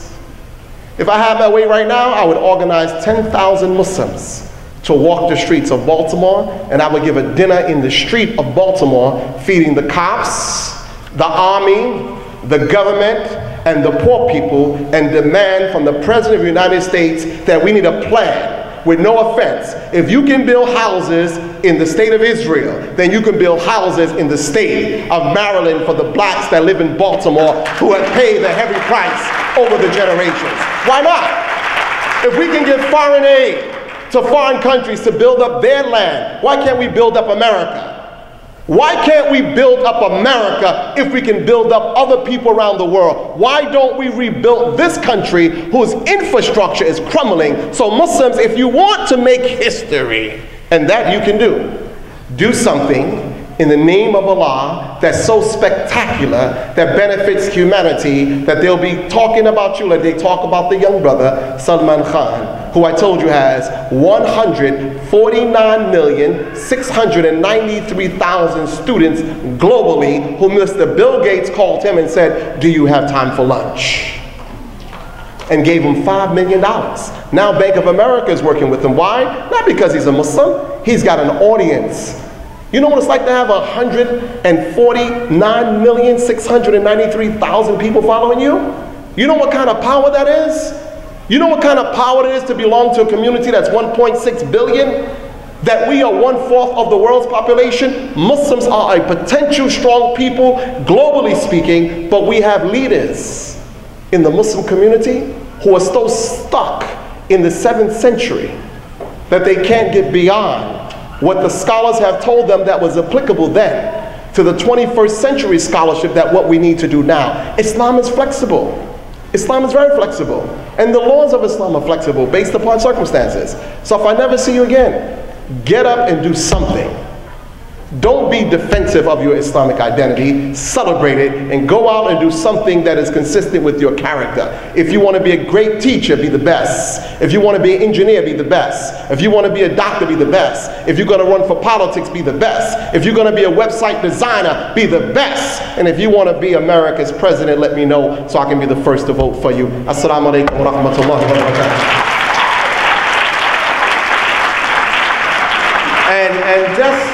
If I had my way right now, I would organize 10,000 Muslims to walk the streets of Baltimore, and I would give a dinner in the street of Baltimore, feeding the cops, the army, the government, and the poor people, and demand from the President of the United States that we need a plan. With no offense, if you can build houses in the state of Israel, then you can build houses in the state of Maryland for the blacks that live in Baltimore who have paid the heavy price over the generations. Why not? If we can give foreign aid to foreign countries to build up their land, why can't we build up America? Why can't we build up America if we can build up other people around the world? Why don't we rebuild this country whose infrastructure is crumbling? So Muslims, if you want to make history, and that you can do something in the name of Allah that's so spectacular that benefits humanity that they'll be talking about you like they talk about the young brother Salman Khan, who I told you has 149,693,000 students globally, who Mr. Bill Gates called him and said, do you have time for lunch? And gave him $5 million. Now Bank of America is working with him. Why? Not because he's a Muslim. He's got an audience. You know what it's like to have 149,693,000 people following you? You know what kind of power that is? You know what kind of power it is to belong to a community that's 1.6 billion? That we are 1/4 of the world's population? Muslims are a potential strong people, globally speaking, but we have leaders in the Muslim community who are so stuck in the 7th century that they can't get beyond what the scholars have told them that was applicable then to the 21st century scholarship that what we need to do now. Islam is flexible. Islam is very flexible. And the laws of Islam are flexible based upon circumstances. So if I never see you again, get up and do something. Don't be defensive of your Islamic identity. Celebrate it and go out and do something that is consistent with your character. If you want to be a great teacher, be the best. If you want to be an engineer, be the best. If you want to be a doctor, be the best. If you're going to run for politics, be the best. If you're going to be a website designer, be the best. And if you want to be America's president, let me know so I can be the first to vote for you. Assalamu alaikum wa rahmatullahi wa barakatuh. And just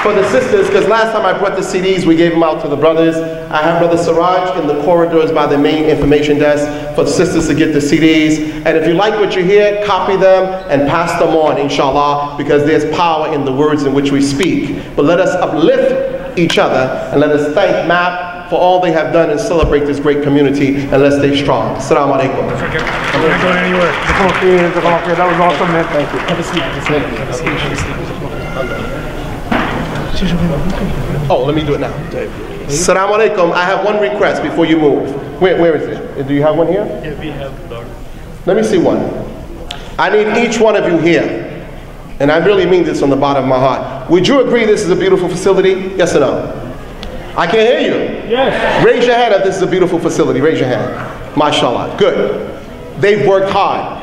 for the sisters, because last time I brought the CDs, we gave them out to the brothers. I have Brother Siraj in the corridors by the main information desk for the sisters to get the CDs. And if you like what you hear, copy them and pass them on, inshallah, because there's power in the words in which we speak. But let us uplift each other and let us thank MAP for all they have done and celebrate this great community, and let's stay strong. Assalamu alaikum. I'm not going anywhere. That was awesome, man. Thank you. Have a seat. Have a seat. Oh, let me do it now. Assalamu alaikum. I have one request before you move. Where is it? Do you have one here? Yeah, we have, Lord. Let me see one. I need each one of you here. And I really mean this from the bottom of my heart. Would you agree this is a beautiful facility? Yes or no? I can't hear you. Yes. Raise your hand if this is a beautiful facility. Raise your hand. MashaAllah. Good. They've worked hard.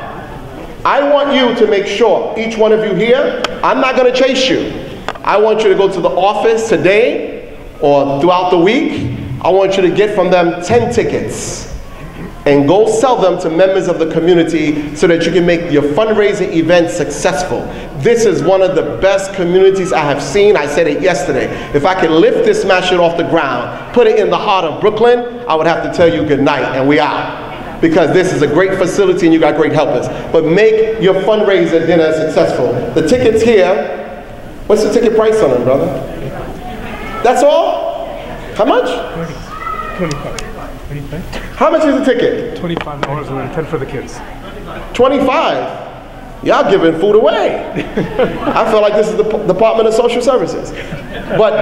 I want you to make sure, each one of you here, I'm not going to chase you. I want you to go to the office today or throughout the week. I want you to get from them 10 tickets and go sell them to members of the community so that you can make your fundraising event successful. This is one of the best communities I have seen. I said it yesterday. If I could lift this masjid off the ground, put it in the heart of Brooklyn, I would have to tell you good night and we out. Because this is a great facility and you got great helpers. But make your fundraiser dinner successful. The tickets here, what's the ticket price on them, brother? That's all? How much? 25. How much is the ticket? $25 and then 10 for the kids. 25? Y'all giving food away. I feel like this is the Department of Social Services. But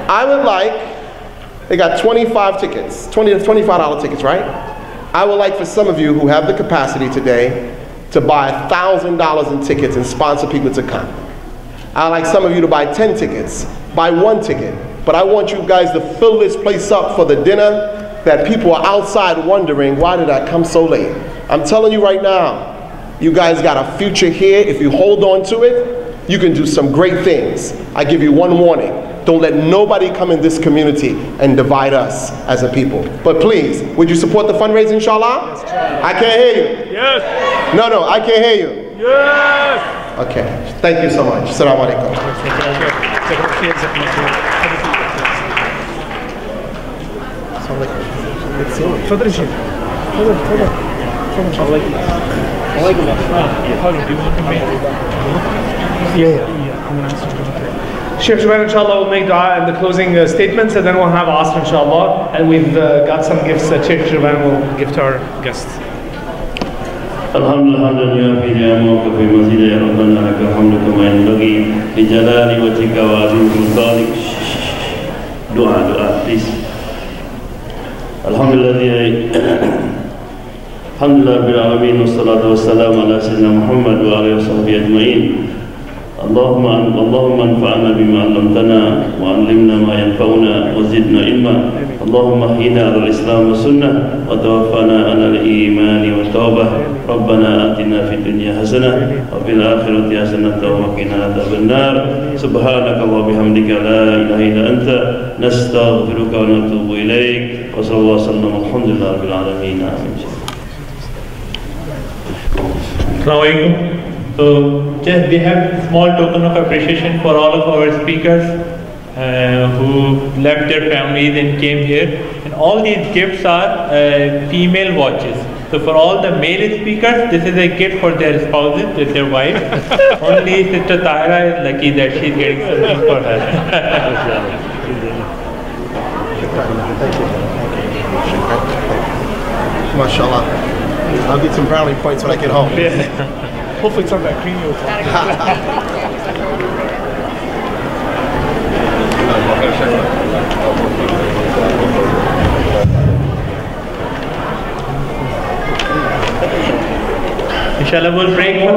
I would like, they got 25 tickets, $20 to $25 tickets, right? I would like for some of you who have the capacity today to buy $1,000 in tickets and sponsor people to come. I'd like some of you to buy 10 tickets, buy 1 ticket. But I want you guys to fill this place up for the dinner that people are outside wondering, why did I come so late? I'm telling you right now, you guys got a future here. If you hold on to it, you can do some great things. I give you one warning. Don't let nobody come in this community and divide us as a people. But please, would you support the fundraising, inshallah? Yes, I can't hear you. Yes. No, I can't hear you. Yes. Okay. Thank you so much. Assalamu alaikum. تفضل يا شيخ. تفضل. Sheikh Jubair, inshallah, will make dua and the closing statements, and then we'll have Asr, inshallah. And we've got some gifts that Sheikh Jubair will give to our guests. Alhamdulillah, hamdan yuafi ni'amahu fi mazid ya rabbana lakal hamdu kama yanbaghi li jalali wajhika wa azim sultanik. Dua, please. Alhamdulillah. Alhamdulillah bil alamin wassalatu wassalamu ala sayyidina Muhammad wa alihi wa sahbihi ajma'in. Allahumma anfa'na bima 'allamtana wa 'allimna ma yanfa'una wa zidna ilma. Allahumma ahyina 'ala al-islam wa sunnah wa tawaffana 'ala al-iman wa tawbah. Rabbana atina fid dunya hasanah wa fil akhirati hasanah wa qina adhaban nar. Subhanaka wa bihamdika la ilaha illa anta nastaghfiruka wa natubu ilaik. Wa sallallahu sallam alhamdulillah rabbil alamin. Amin. So just we have small token of appreciation for all of our speakers who left their families and came here. And all these gifts are female watches. So for all the male speakers, this is a gift for their spouses, with their wives. Only Sister Tahira is lucky that she's getting something for her. MashaAllah. I'll get some brownie points when I get home. Hopefully it's not that creamy. Inshallah, we'll break for